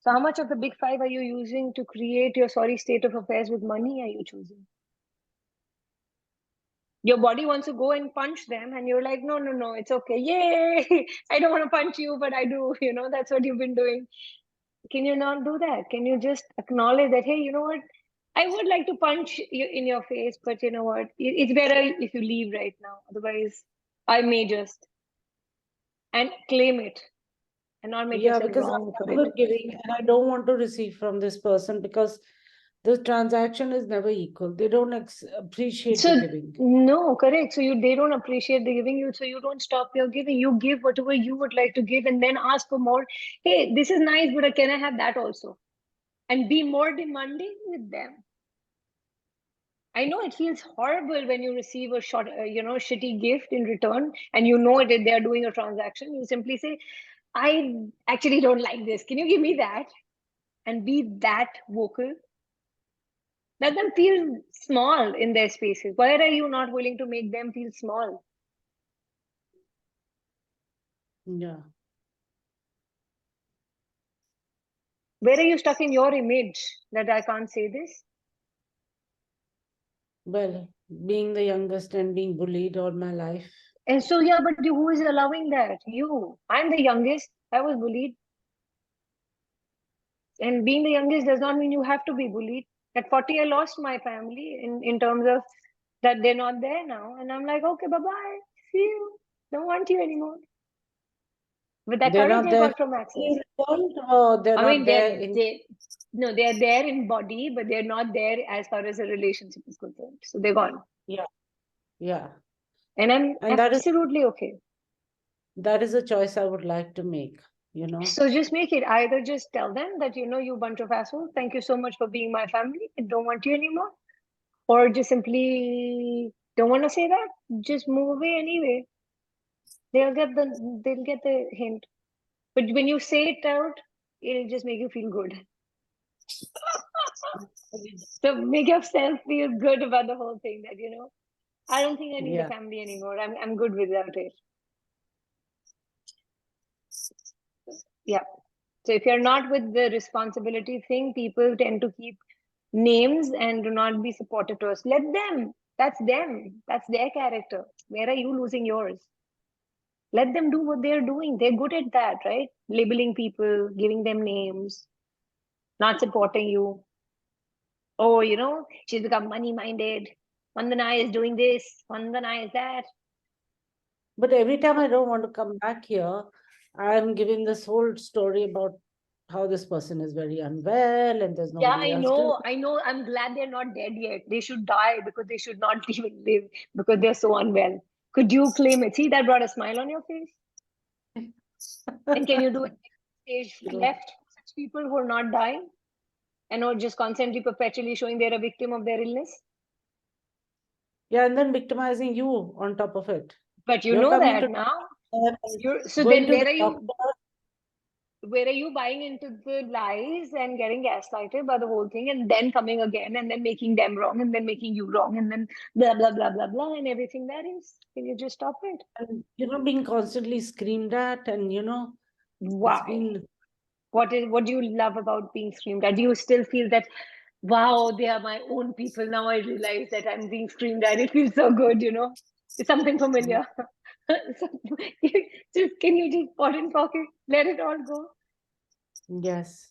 A: So how much of the big five are you using to create your sorry state of affairs with money are you choosing? Your body wants to go and punch them, and you're like, no, no, no, it's okay. Yay! I don't want to punch you, but I do. That's what you've been doing. Can you not do that? Can you just acknowledge that, hey, you know what? I would like to punch you in your face, but you know what? It's better if you leave right now. Otherwise, I may just, and claim it and not make
D: Yeah,
A: yourself
D: because
A: wrong for
D: I'm
A: it.
D: never giving and I don't want to receive from this person because the transaction is never equal. They don't appreciate the
A: So
D: giving.
A: no, correct. So they don't appreciate the giving you, so you don't stop your giving. You give whatever you would like to give, and then ask for more. Hey, this is nice, but can I have that also? And be more demanding with them. I know it feels horrible when you receive a shitty gift in return, and you know that they are doing a transaction. You simply say, "I actually don't like this. Can you give me that?" And be that vocal. Let them feel small in their spaces. Why are you not willing to make them feel small?
D: Yeah.
A: Where are you stuck in your image that I can't say this?
D: Well, being the youngest and being bullied all my life.
A: And so, yeah, but who is allowing that? You. I'm the youngest. I was bullied. And being the youngest does not mean you have to be bullied. At 40, I lost my family in terms of that they're not there now. And I'm like, okay, bye-bye. See you. Don't want you anymore. With that
D: They're
A: courage
D: not
A: I
D: there
A: got from Access.
D: physically, or they're
A: I
D: not
A: mean,
D: there in.
A: they're there in body, but they're not there as far as a relationship is concerned. So they're gone.
D: Yeah. Yeah.
A: And I'm
D: And
A: absolutely okay.
D: that is a choice I would like to make. you know.
A: So just make it either just tell them that, you bunch of assholes, thank you so much for being my family. I don't want you anymore. Or just simply don't want to say that. Just move away anyway. They'll get the hint. But when you say it out, it'll just make you feel good. So make yourself feel good about the whole thing that, I don't think I need a
D: Yeah.
A: family anymore. I'm good without it. Yeah. So if you're not with the responsibility thing, people tend to keep names and do not be supportive to us. Let them. That's them. That's their character. Where are you losing yours? Let them do what they're doing. They're good at that, right? Labeling people, giving them names, not supporting you. Oh, she's become money minded. Vandana is doing this. Vandana is that.
D: But every time I don't want to come back here, I'm giving this whole story about how this person is very unwell and there's
A: Yeah,
D: nobody
A: I
D: else to
A: know.
D: look.
A: I know. I'm glad they're not dead yet. They should die because they should not even live because they're so unwell. Could you claim it? See, that brought a smile on your face. And can you do a stage
D: You know.
A: left for such people who are not dying and are just constantly perpetually showing they're a victim of their illness?
D: Yeah, and then victimizing you on top of it.
A: But you
D: You're
A: know
D: coming
A: that
D: to
A: now. So
D: going
A: then
D: to the doctor.
A: where are you buying into the lies and getting gaslighted by the whole thing and then coming again and then making them wrong and then making you wrong and then blah blah blah blah blah and everything that is? Can you just stop it?
D: And being constantly screamed at, and it's
A: Why?
D: been
A: What do you love about being screamed at? Do you still feel that, wow, they are my own people? Now I realize that I'm being screamed at. It feels so good, It's something familiar. So, can you just pot and pocket, let it all go?
D: yes,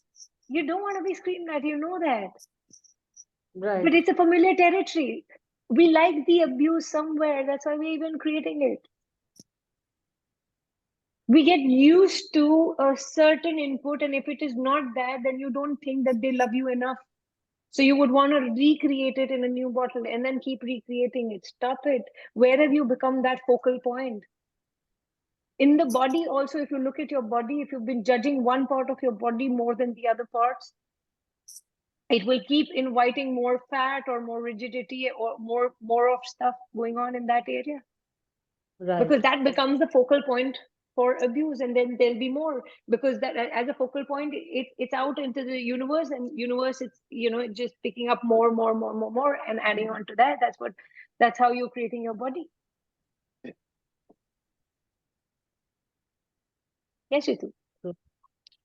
A: You don't want to be screamed at, you know that.
D: right.
A: But it's a familiar territory. We like the abuse somewhere. That's why we're even creating it. We get used to a certain input, and if it is not that, then you don't think that they love you enough. So you would want to recreate it in a new bottle and then keep recreating it. Stop it. Where have you become that focal point? In the body, also, if you look at your body, if you've been judging one part of your body more than the other parts, it will keep inviting more fat or more rigidity or more of stuff going on in that area,
D: Right.
A: because that becomes the focal point for abuse, and then there'll be more, because that as a focal point, it's out into the universe, and universe, it's just picking up more and adding on to that. That's how you're creating your body. Yes, Ritu.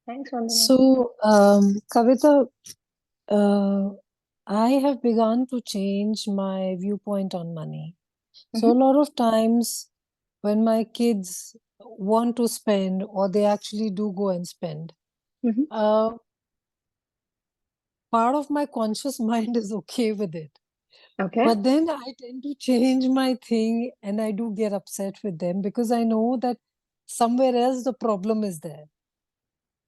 A: Thanks, Vandana.
B: So, Kavita, I have begun to change my viewpoint on money. So, a lot of times when my kids want to spend, or they actually do go and spend,
A: Mhm.
B: part of my conscious mind is okay with it.
A: Okay.
B: But then I tend to change my thing and I do get upset with them because I know that somewhere else the problem is there.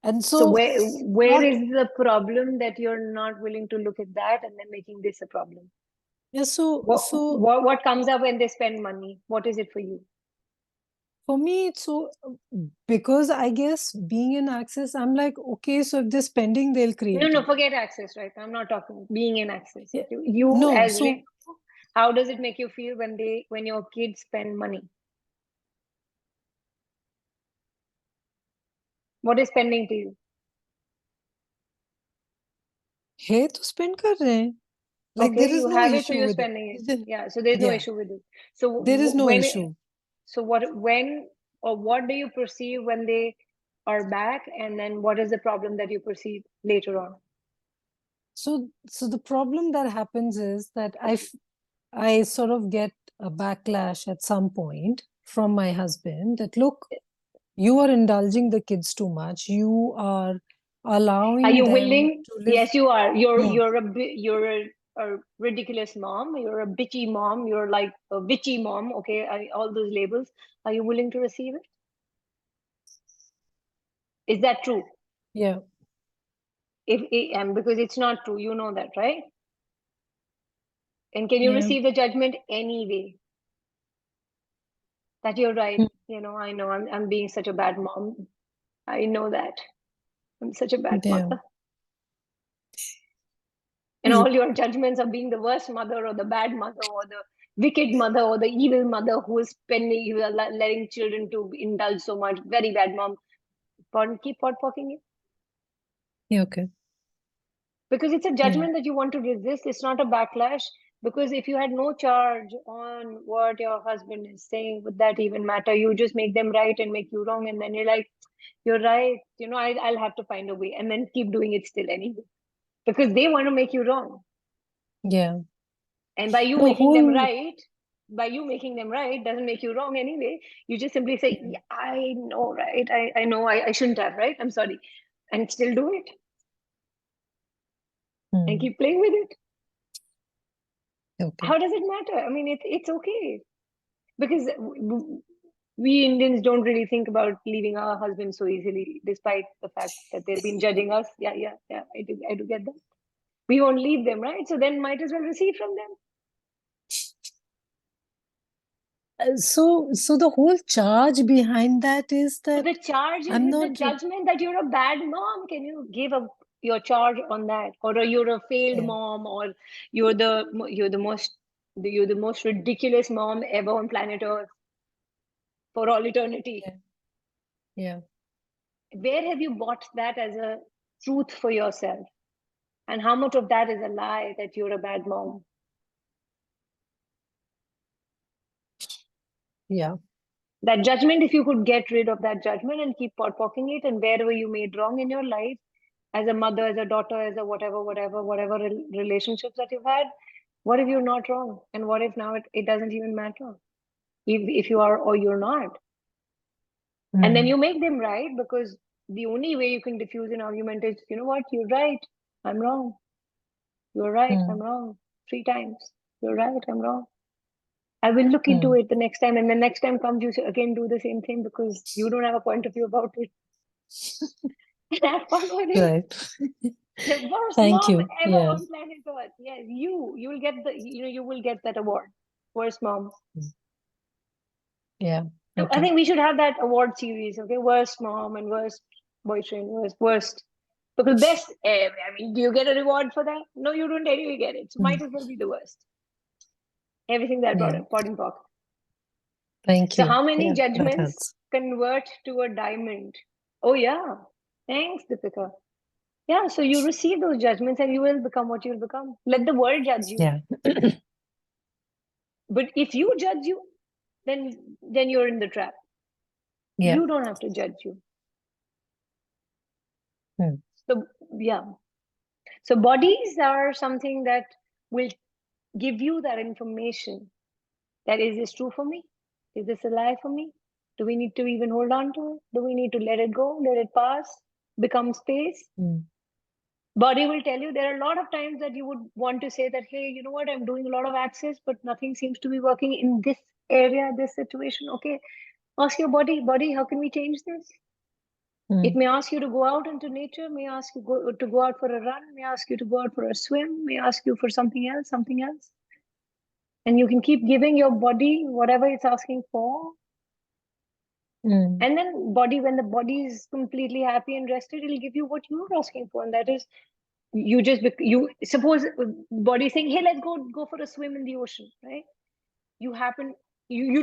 B: And
A: So
B: so,
A: where
B: what,
A: is the problem that you're not willing to look at that and then making this a problem?
B: yeah,
A: What comes up when they spend money? What is it for you?
B: for me, it's so because I guess being in Access, I'm like, okay, so if they're spending, they'll create
A: No,
B: it.
A: forget access, right? I'm not talking being in access.
B: Yeah.
A: You
B: No,
A: as
B: so
A: how does it make you feel when your kids spend money? What is spending to you?
B: है तो spend कर रहे हैं. Like there
A: Okay,
B: is
A: you
B: no
A: have it, so
B: issue
A: you're
B: with
A: spending it.
B: it.
A: Yeah, so there's no
B: Yeah,
A: issue with it. So
B: there is no
A: when
B: issue.
A: so when or what do you perceive when they are back, and then what is the problem that you perceive later on?
B: So the problem that happens is that I sort of get a backlash at some point from my husband that, look, you are indulging the kids too much. You are
A: Are
B: allowing
A: you
B: them
A: willing?
B: to live.
A: Yes, you are. You're
B: Yeah.
A: a ridiculous mom. You're a bitchy mom. You're like a witchy mom. Okay, all those labels. Are you willing to receive it? Is that true?
B: Yeah.
A: And because it's not true, you know that, right? And can you
B: Yeah.
A: receive the judgment anyway? That you're right.
B: Mm.
A: I know I'm being such a bad mom. I know that. I'm such a bad
B: Yeah.
A: mother. And all your judgments of being the worst mother or the bad mother or the wicked mother or the evil mother who is spending, who are letting children to indulge so much. Very bad mom. Keep pot poking it.
B: Yeah, okay.
A: Because it's a
B: Yeah.
A: judgment that you want to resist. It's not a backlash. Because if you had no charge on what your husband is saying, would that even matter? You just make them right and make you wrong. And then you're like, you're right. You know, I'll have to find a way. And then keep doing it still anyway. Because they want to make you wrong.
B: Yeah.
A: And by you
B: The
A: making them
B: whole
A: right doesn't make you wrong anyway. You just simply say, yeah, I know, right? I know I shouldn't have, right? I'm sorry. And still do it and keep playing with it.
B: Okay.
A: How does it matter? I mean, it's okay. Because we Indians don't really think about leaving our husbands so easily, despite the fact that they've been judging us. Yeah. I do get that. We won't leave them, right? So then might as well receive from them.
B: So the whole charge behind that is
A: So
B: that
A: the charge is
B: I'm
A: with the
B: not.
A: judgment that you're a bad mom. Can you give up your charge on that, or you're a failed
B: Yeah.
A: mom, or you're the most ridiculous mom ever on planet Earth for all eternity?
B: Yeah. Yeah.
A: Where have you bought that as a truth for yourself, and how much of that is a lie that you're a bad mom?
B: Yeah.
A: That judgment, if you could get rid of that judgment and keep poking it, and wherever you made wrong in your life, as a mother, as a daughter, as a whatever relationships that you've had, what if you're not wrong? And what if now it doesn't even matter if you are or you're not? And then you make them right, because the only way you can diffuse an argument is, you know what, you're right, I'm wrong. You're right, I'm wrong. 3 times. You're right, I'm wrong. I will look into it the next time. And the next time comes, you again do the same thing because you don't have a point of view about it. Have fun with it.
B: Right.
A: The worst
B: Thank
A: mom
B: you.
A: ever
B: Yeah.
A: on planet Earth. Yes, you will get you will get that award. Worst mom.
B: Yeah.
A: I
B: Okay.
A: think we should have that award series. Okay, worst mom and worst boyfriend, worst. Because best, I mean, do you get a reward for that? No, you don't anyway get it. So might as well be the worst. Everything that brought
B: Yeah.
A: up, pot and pock.
B: Thank
A: So
B: you.
A: how many
B: Yeah, that
A: judgments
B: helps.
A: convert to a diamond? Oh yeah. Thanks, Deepika. Yeah, so you receive those judgments and you will become what you'll become. Let the world judge you.
B: Yeah.
A: But if you judge you, then you're in the trap.
B: Yeah.
A: You don't have to judge you. So yeah. So bodies are something that will give you that information. That is this true for me? Is this a lie for me? Do we need to even hold on to it? Do we need to let it go, let it pass, become space? Body will tell you. There are a lot of times that you would want to say that, hey, you know what, I'm doing a lot of access, but nothing seems to be working in this area, this situation. Okay, ask your body, how can we change this? It may ask you to go out into nature, may ask you to go out for a run, may ask you to go out for a swim, may ask you for something else. And you can keep giving your body whatever it's asking for. And then when the body is completely happy and rested, it'll give you what you're asking for. And that is, you suppose body saying, hey, let's go for a swim in the ocean, right? You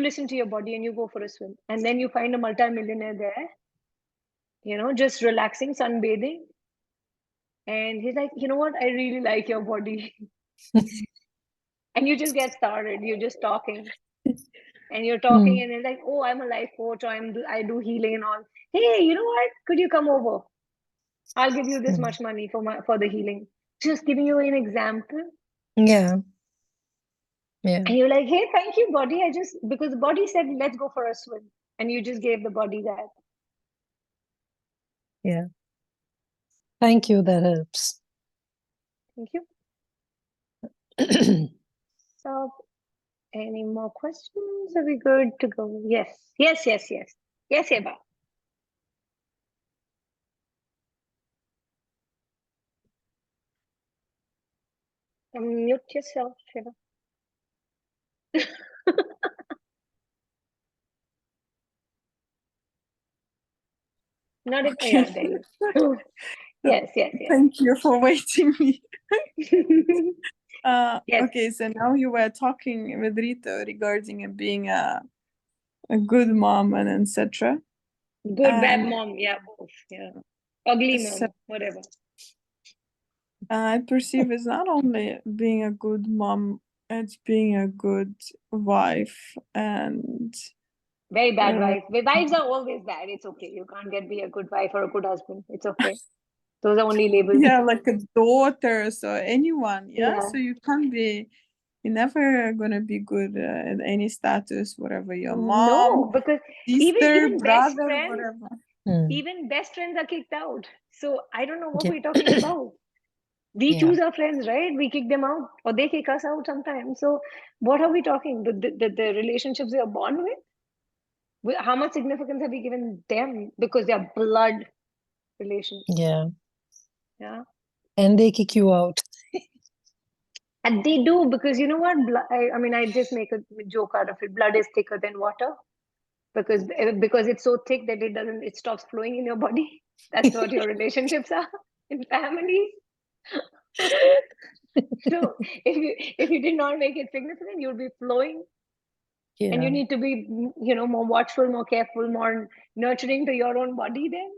A: listen to your body and you go for a swim. And then you find a multimillionaire there, just relaxing, sunbathing. And he's like, you know what? I really like your body. And you just get started. You're just talking. And you're talking and it's like, oh, I'm a life coach, or I do healing and all. Hey, you know what? Could you come over? I'll give you this much money for the healing. Just giving you an example.
B: Yeah. Yeah.
A: And you're like, hey, thank you, body. Because the body said, let's go for a swim. And you just gave the body that.
B: Yeah. Thank you. That helps.
A: Thank you. So, any more questions? Are we good to go? Yes. Yes, Eva. Mute yourself, Eva. Not if, yeah, there you go. Yes, yes, yes.
H: Thank you for waiting me.
A: Yes.
H: Okay, so now you were talking with Rita regarding being a good mom and etc.
A: Good, bad
H: And
A: mom. Yeah, both. Yeah. Ugly
H: so
A: mom, whatever.
H: I perceive it's not only being a good mom, it's being a good wife and
A: Very bad
H: uh,
A: wife. Wives are always bad. It's okay. You can't be a good wife or a good husband. It's okay. Those are only labels.
H: yeah, like a daughter, so anyone, yeah.
A: Yeah.
H: So you can't be, you're never gonna be good at any status, whatever your mom,
A: No, because
H: sister,
A: even best
H: brother,
A: friends,
H: whatever.
A: even best friends are kicked out. So I don't know what
B: Yeah.
A: we're talking about. We
B: Yeah.
A: choose our friends, right? We kick them out, or they kick us out sometimes. So what are we talking? The relationships we are born with? How much significance have we given them? Because they are blood relations.
B: Yeah.
A: Yeah.
B: And they kick you out.
A: And they do, because you know what? I mean, I just make a joke out of it. Blood is thicker than water, because it's so thick that it stops flowing in your body. That's what your relationships are in families. So if you did not make it significant, you'll be flowing, and you
B: Yeah.
A: need to be, more watchful, more careful, more nurturing to your own body then,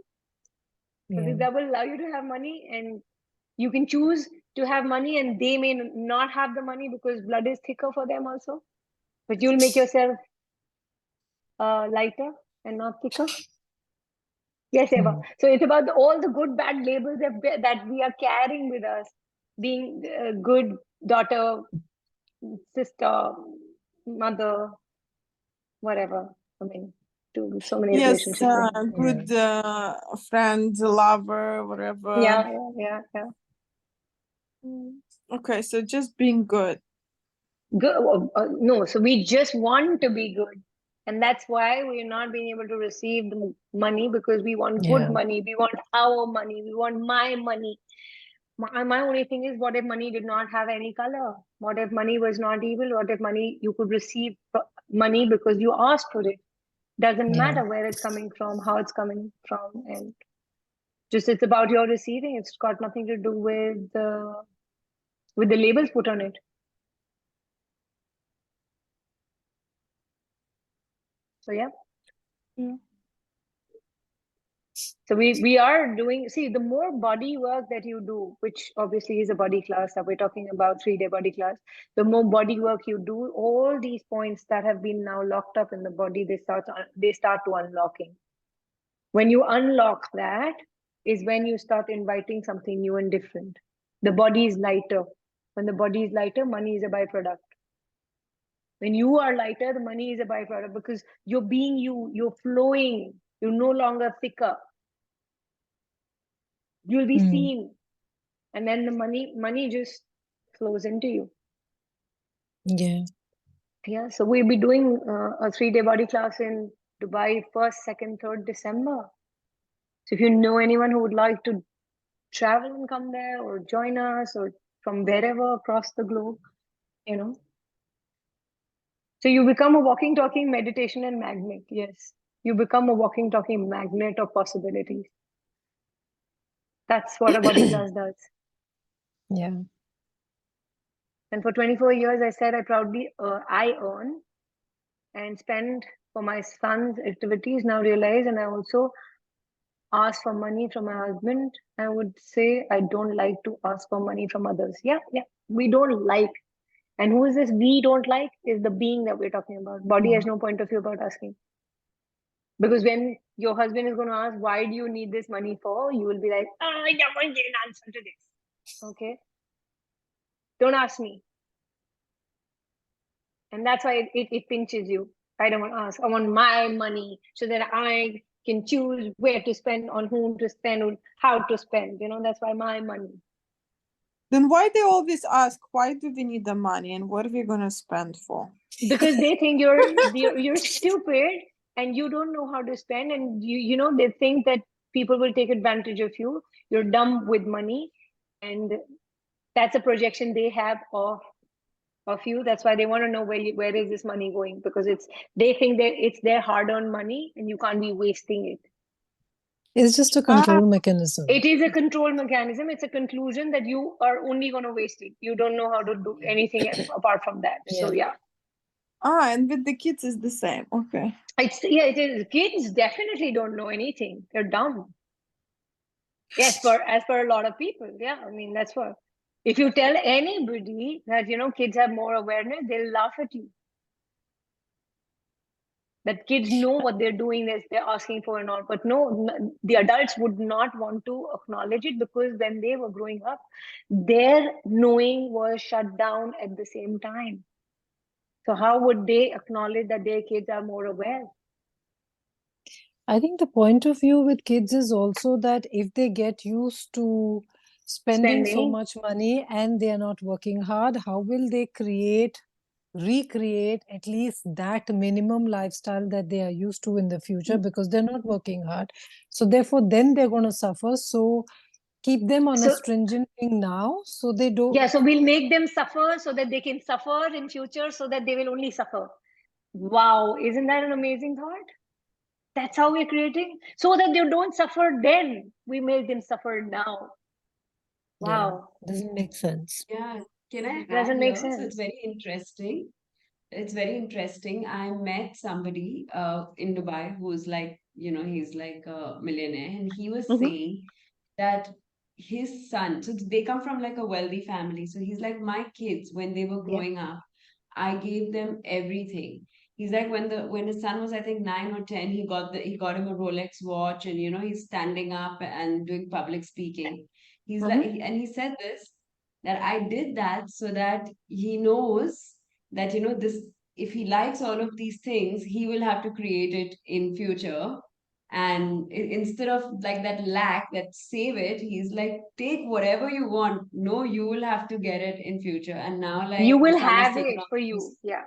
A: because
B: Yeah.
A: that will allow you to have money, and you can choose to have money, and they may not have the money because blood is thicker for them also, but you'll make yourself lighter and not thicker. Yes, Eva. So it's about all the good, bad labels that we are carrying with us, being a good daughter, sister, mother, whatever. I mean, to so many
H: Yes,
A: relationships.
H: good friend, lover, whatever.
A: Yeah.
H: Okay, so just being good.
A: Good. No, so we just want to be good. And that's why we're not being able to receive the money, because we want good
B: Yeah.
A: money. We want our money. We want my money. My only thing is, what if money did not have any color? What if money was not evil? What if money, you could receive money because you asked for it? Doesn't
B: Yeah.
A: matter where it's coming from, how it's coming from, and just it's about your receiving. It's got nothing to do with the labels put on it. So yeah.
H: Yeah.
A: So we are doing, see, the more body work that you do, which obviously is a body class that we're talking about, 3-day body class, the more body work you do, all these points that have been now locked up in the body, they start to unlocking. When you unlock that is when you start inviting something new and different. The body is lighter. When the body is lighter, money is a byproduct. When you are lighter, the money is a byproduct, because you're being you're flowing, you're no longer thicker. You'll be seen, and then the money just flows into you. Yeah, so we'll be doing a 3-day body class in Dubai, 1st, 2nd, 3rd December. So if you know anyone who would like to travel and come there, or join us, or from wherever across the globe, so you become a walking talking meditation and magnet. Yes, you become a walking talking magnet of possibilities. That's what a body class does.
B: Yeah.
A: And for 24 years, I said I proudly I earn and spend for my son's activities. Now realize, and I also ask for money from my husband. I would say I don't like to ask for money from others. Yeah, we don't like. And who is this we don't like? Is the being that we're talking about. Body has no point of view about asking. Because when your husband is going to ask, why do you need this money for? You will be like, I don't want an answer to this. Okay. Don't ask me. And that's why it pinches you. I don't want to ask. I want my money so that I can choose where to spend, on whom to spend, on how to spend. That's why my money.
H: Then why they always ask, why do we need the money and what are we gonna spend for?
A: Because they think you're stupid and you don't know how to spend, and they think that people will take advantage of you. You're dumb with money, and that's a projection they have of you. That's why they want to know where is this money going, because they think that it's their hard-earned money and you can't be wasting it.
B: It's just a control mechanism.
A: It is a control mechanism. It's a conclusion that you are only going to waste it. You don't know how to do anything apart from that. So yeah.
H: And with the kids is the same. Okay.
A: It is. Kids definitely don't know anything. They're dumb. Yes, as per a lot of people. Yeah, I mean that's what. If you tell anybody that kids have more awareness, they'll laugh at you. That kids know what they're doing, as they're asking for and all. But no, the adults would not want to acknowledge it, because when they were growing up, their knowing was shut down at the same time. So how would they acknowledge that their kids are more aware?
B: I think the point of view with kids is also that if they get used to spending so much money and they are not working hard, how will they recreate at least that minimum lifestyle that they are used to in the future, because they're not working hard. So therefore, then they're going to suffer. So keep them on a stringent thing now, so they don't.
A: Yeah, so we'll make them suffer so that they can suffer in future, so that they will only suffer. Wow, isn't that an amazing thought? That's how we're creating, so that they don't suffer then. We make them suffer now. Wow.
B: Yeah, doesn't make sense.
F: Yeah, can I
A: Doesn't
F: add
A: make
F: here? So
A: sense.
F: it's very interesting. It's very interesting. I met somebody in Dubai who's like, he's like a millionaire, and he was saying that his son, so they come from like a wealthy family. So he's like, my kids, when they were growing up, I gave them everything. He's like, when his son was, I think, 9 or 10, he got him a Rolex watch, and he's standing up and doing public speaking. He's like, and he said this, that I did that so that he knows that this, if he likes all of these things, he will have to create it in future. And instead of like that lack, that save it, he's like, take whatever you want. No, you will have to get it in future. And now, like,
A: you
F: the
A: will
F: son has
A: have
F: taken
A: it
F: on
A: for
F: this.
A: you. Yeah.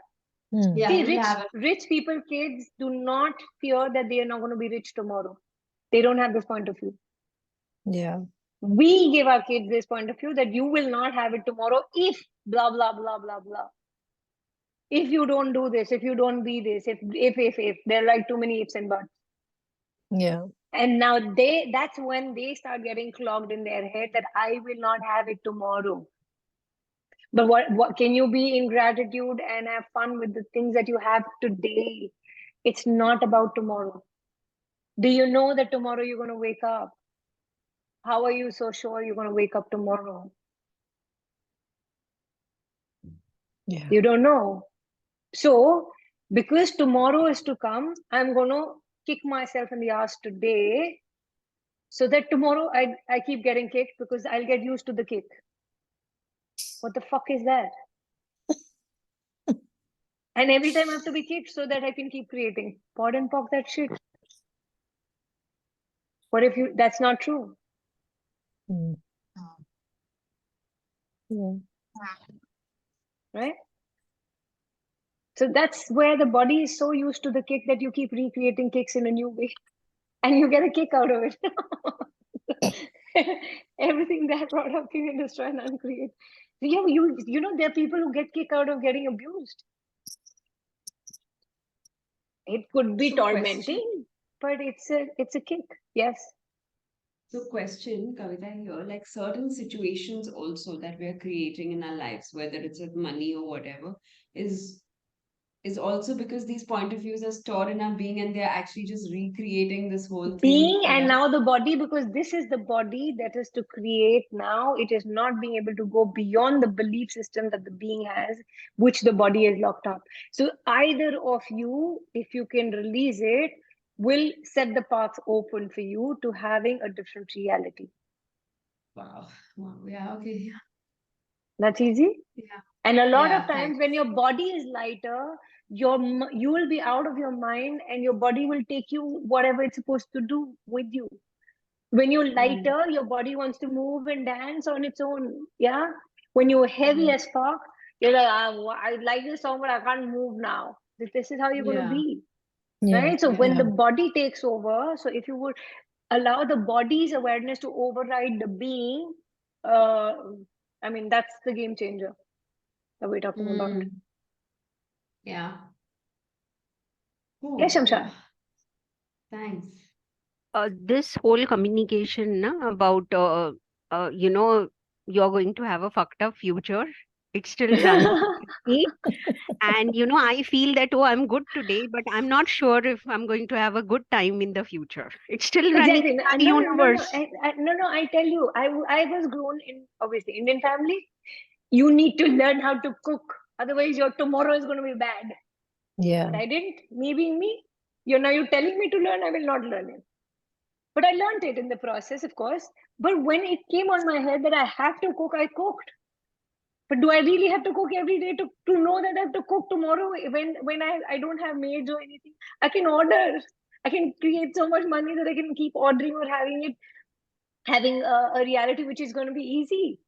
F: Yeah,
A: See,
F: he will have it.
A: rich people kids do not fear that they are not going to be rich tomorrow. They don't have this point of view.
B: Yeah.
A: We give our kids this point of view that you will not have it tomorrow if blah blah blah blah blah. If you don't do this, if you don't be this, if there are like too many ifs and buts.
B: Yeah.
A: And now that's when they start getting clogged in their head that I will not have it tomorrow. But what can you be in gratitude and have fun with the things that you have today? It's not about tomorrow. Do you know that tomorrow you're going to wake up? How are you so sure you're going to wake up tomorrow?
B: Yeah.
A: You don't know. So, because tomorrow is to come, I'm going to kick myself in the ass today, so that tomorrow I keep getting kicked, because I'll get used to the kick. What the fuck is that? And every time I have to be kicked so that I can keep creating. Pod and pock that shit. What if that's not true?
B: Mm. Yeah.
A: Right? So that's where the body is so used to the kick that you keep recreating kicks in a new way. And you get a kick out of it. Everything that brought up you can destroy and uncreate. Yeah, you know, there are people who get kicked out of getting abused. It could be tormenting, but it's a kick. Yes.
F: So question, Kavita, here, like certain situations also that we're creating in our lives, whether it's with money or whatever, is also because these point of views are stored in our being, and they're actually just recreating this whole thing
A: Being
F: for
A: and
F: us.
A: now the body, because this is the body that is to create now. It is not being able to go beyond the belief system that the being has, which the body is locked up. So either of you, if you can release it, will set the path open for you to having a different reality.
F: Wow. Wow. Yeah. Okay. Yeah.
A: That's easy.
F: Yeah.
A: And a lot
F: Yeah,
A: of times
F: thanks.
A: when your body is lighter, you will be out of your mind, and your body will take you whatever it's supposed to do with you. When you're lighter, your body wants to move and dance on its own. Yeah. When you're heavy as fuck, you're like, I like this song, but I can't move now. This is how you're going to
F: Yeah.
A: be.
B: Yeah.
A: Right. So when
B: Yeah.
A: the body takes over, so if you would allow the body's awareness to override the being, I mean, that's the game changer that we're talking about.
F: Yeah. Oh,
A: Yes, Shamsha.
F: yeah. Thanks.
E: This whole communication about you're going to have a fucked up future, it still runs with me. And I feel that, oh, I'm good today, but I'm not sure if I'm going to have a good time in the future. It's still running
A: Exactly.
E: in
A: No,
E: my
A: no, no, no.
E: universe.
A: No. I tell you, I was grown in obviously Indian family. You need to learn how to cook, otherwise your tomorrow is going to be bad.
B: Yeah.
A: But I didn't. Me being me, you're telling me to learn. I will not learn it. But I learned it in the process, of course. But when it came on my head that I have to cook, I cooked. But do I really have to cook every day to know that I have to cook tomorrow when I don't have maids or anything? I can order. I can create so much money that I can keep ordering or having a reality which is going to be easy.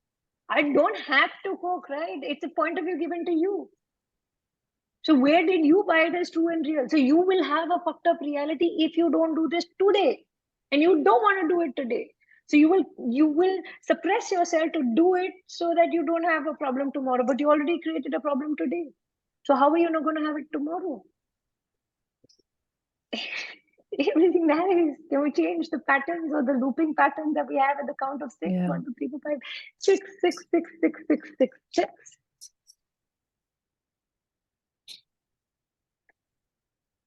A: I don't have to cook, right? It's a point of view given to you. So where did you buy it as true and real? So you will have a fucked up reality if you don't do this today, and you don't want to do it today. So you will suppress yourself to do it so that you don't have a problem tomorrow. But you already created a problem today. So how are you not going to have it tomorrow? Everything dies. Can we change the patterns or the looping patterns that we have at the count of six?
B: Yeah.
A: 1, 2, 3, 4, 5, 6, 6, 6, 6, 6, 6, 6.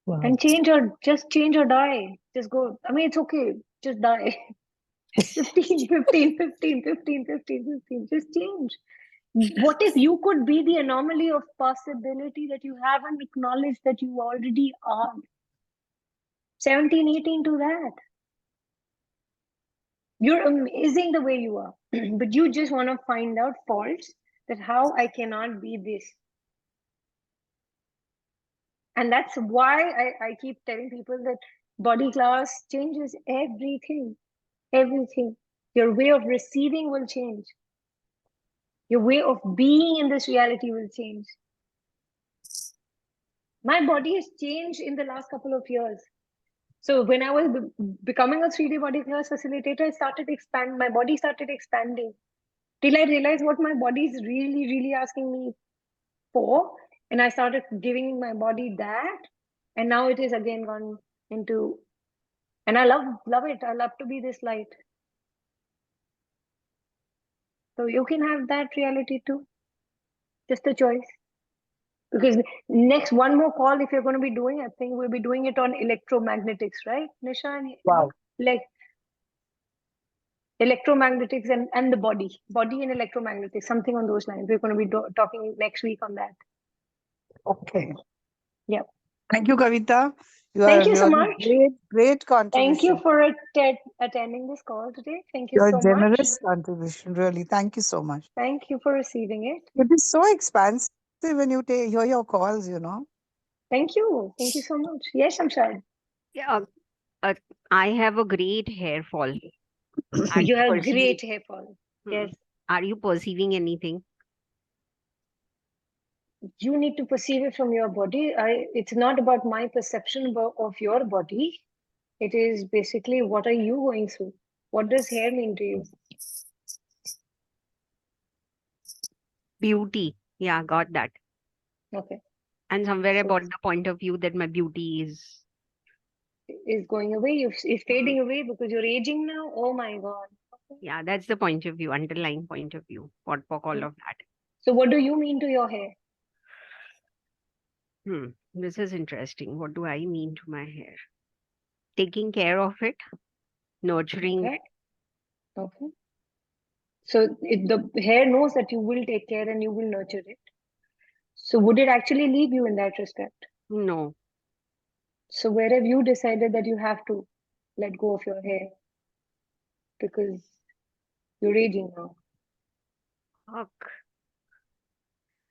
B: Wow.
A: And just change or die. Just go. I mean, it's okay. Just die. 15, 15, 15, 15, 15, 15. Just change. What if you could be the anomaly of possibility that you haven't acknowledged that you already are? 17, 18 to that. You're amazing the way you are. But you just want to find out faults that how I cannot be this. And that's why I keep telling people that body class changes everything. Everything. Your way of receiving will change. Your way of being in this reality will change. My body has changed in the last couple of years. So when I was becoming a 3D body class facilitator, my body started expanding till I realized what my body is really, really asking me for. And I started giving my body that. And now it is again gone into, and I love it. I love to be this light. So you can have that reality too. Just a choice. Because next one more call, if you're going to be doing, I think we'll be doing it on electromagnetics, right, Nishan?
I: Wow.
A: Like electromagnetics and the body and electromagnetics, something on those lines. We're going to be talking next week on that.
I: Okay.
A: Yeah.
I: Thank you, Kavita. You
A: Thank
I: are
A: you so
I: really
A: much.
I: great
A: Thank you
I: contribution.
A: for attending this call today. Thank you
I: Your
A: so much.
I: generous contribution, really. Thank you so much.
A: Thank you for receiving it.
I: It is so expansive when you hear your calls,
A: Thank you. Thank you so much. Yes, I'm sorry.
E: Yeah, I have a great hair fall. Are
A: You
E: you
A: have
E: perceiving?
A: great hair fall. Yes.
E: Are you perceiving anything?
A: You need to perceive it from your body. It's not about my perception of your body. It is basically, what are you going through? What does hair mean to you?
E: Beauty. Yeah, got that.
A: Okay.
E: And somewhere
A: So
E: about the point of view that my beauty
A: is going away. It's fading away because you're aging now. Oh my God. Okay.
E: yeah, that's the point of view, underlying point of view for all of that.
A: So what do you mean to your hair?
E: This is interesting. What do I mean to my hair? Taking care of it, nurturing
A: Okay.
E: it.
A: Okay. So the hair knows that you will take care and you will nurture it. So would it actually leave you in that respect?
E: No.
A: So where have you decided that you have to let go of your hair because you're aging now?
E: Fuck.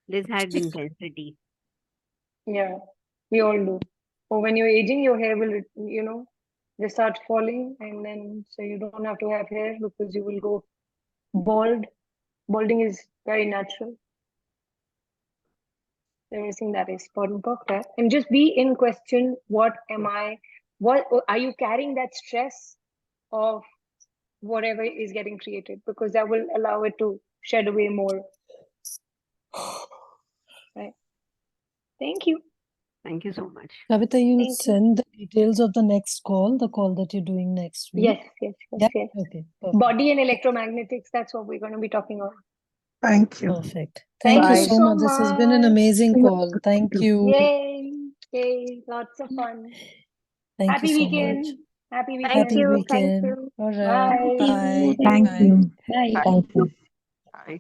E: This had intensity.
A: Yeah, we all do. Or when you're aging, your hair will, just start falling, and then so you don't have to have hair because you will go bald. Balding is very natural. Everything that is important, and just be in question. What am I? What are you carrying that stress of whatever is getting created? Because that will allow it to shed away more. Right. Thank you.
E: Thank you so much.
B: Kavita, you'll
A: Thank you.
B: send the details of the next call, the call that you're doing next week.
A: Yes, yes, yes,
B: Yeah.
A: yes.
B: Okay. Perfect.
A: Body and electromagnetics, that's what we're going to be talking about.
I: Thank you.
B: Perfect. Thank you
A: Thank
I: Bye.
A: you
B: so
A: so
B: much. This has been an
A: much.
B: amazing call. Thank you.
A: Yay, yay, lots of fun.
B: Thank
A: Happy
B: you so
A: weekend.
B: much.
A: Happy weekend.
E: Thank
B: Happy
E: you.
B: weekend.
E: Thank you.
B: All right.
A: Bye.
B: Bye.
I: Thank
B: Bye.
I: you.
C: Bye.
I: Thank you.
G: Bye.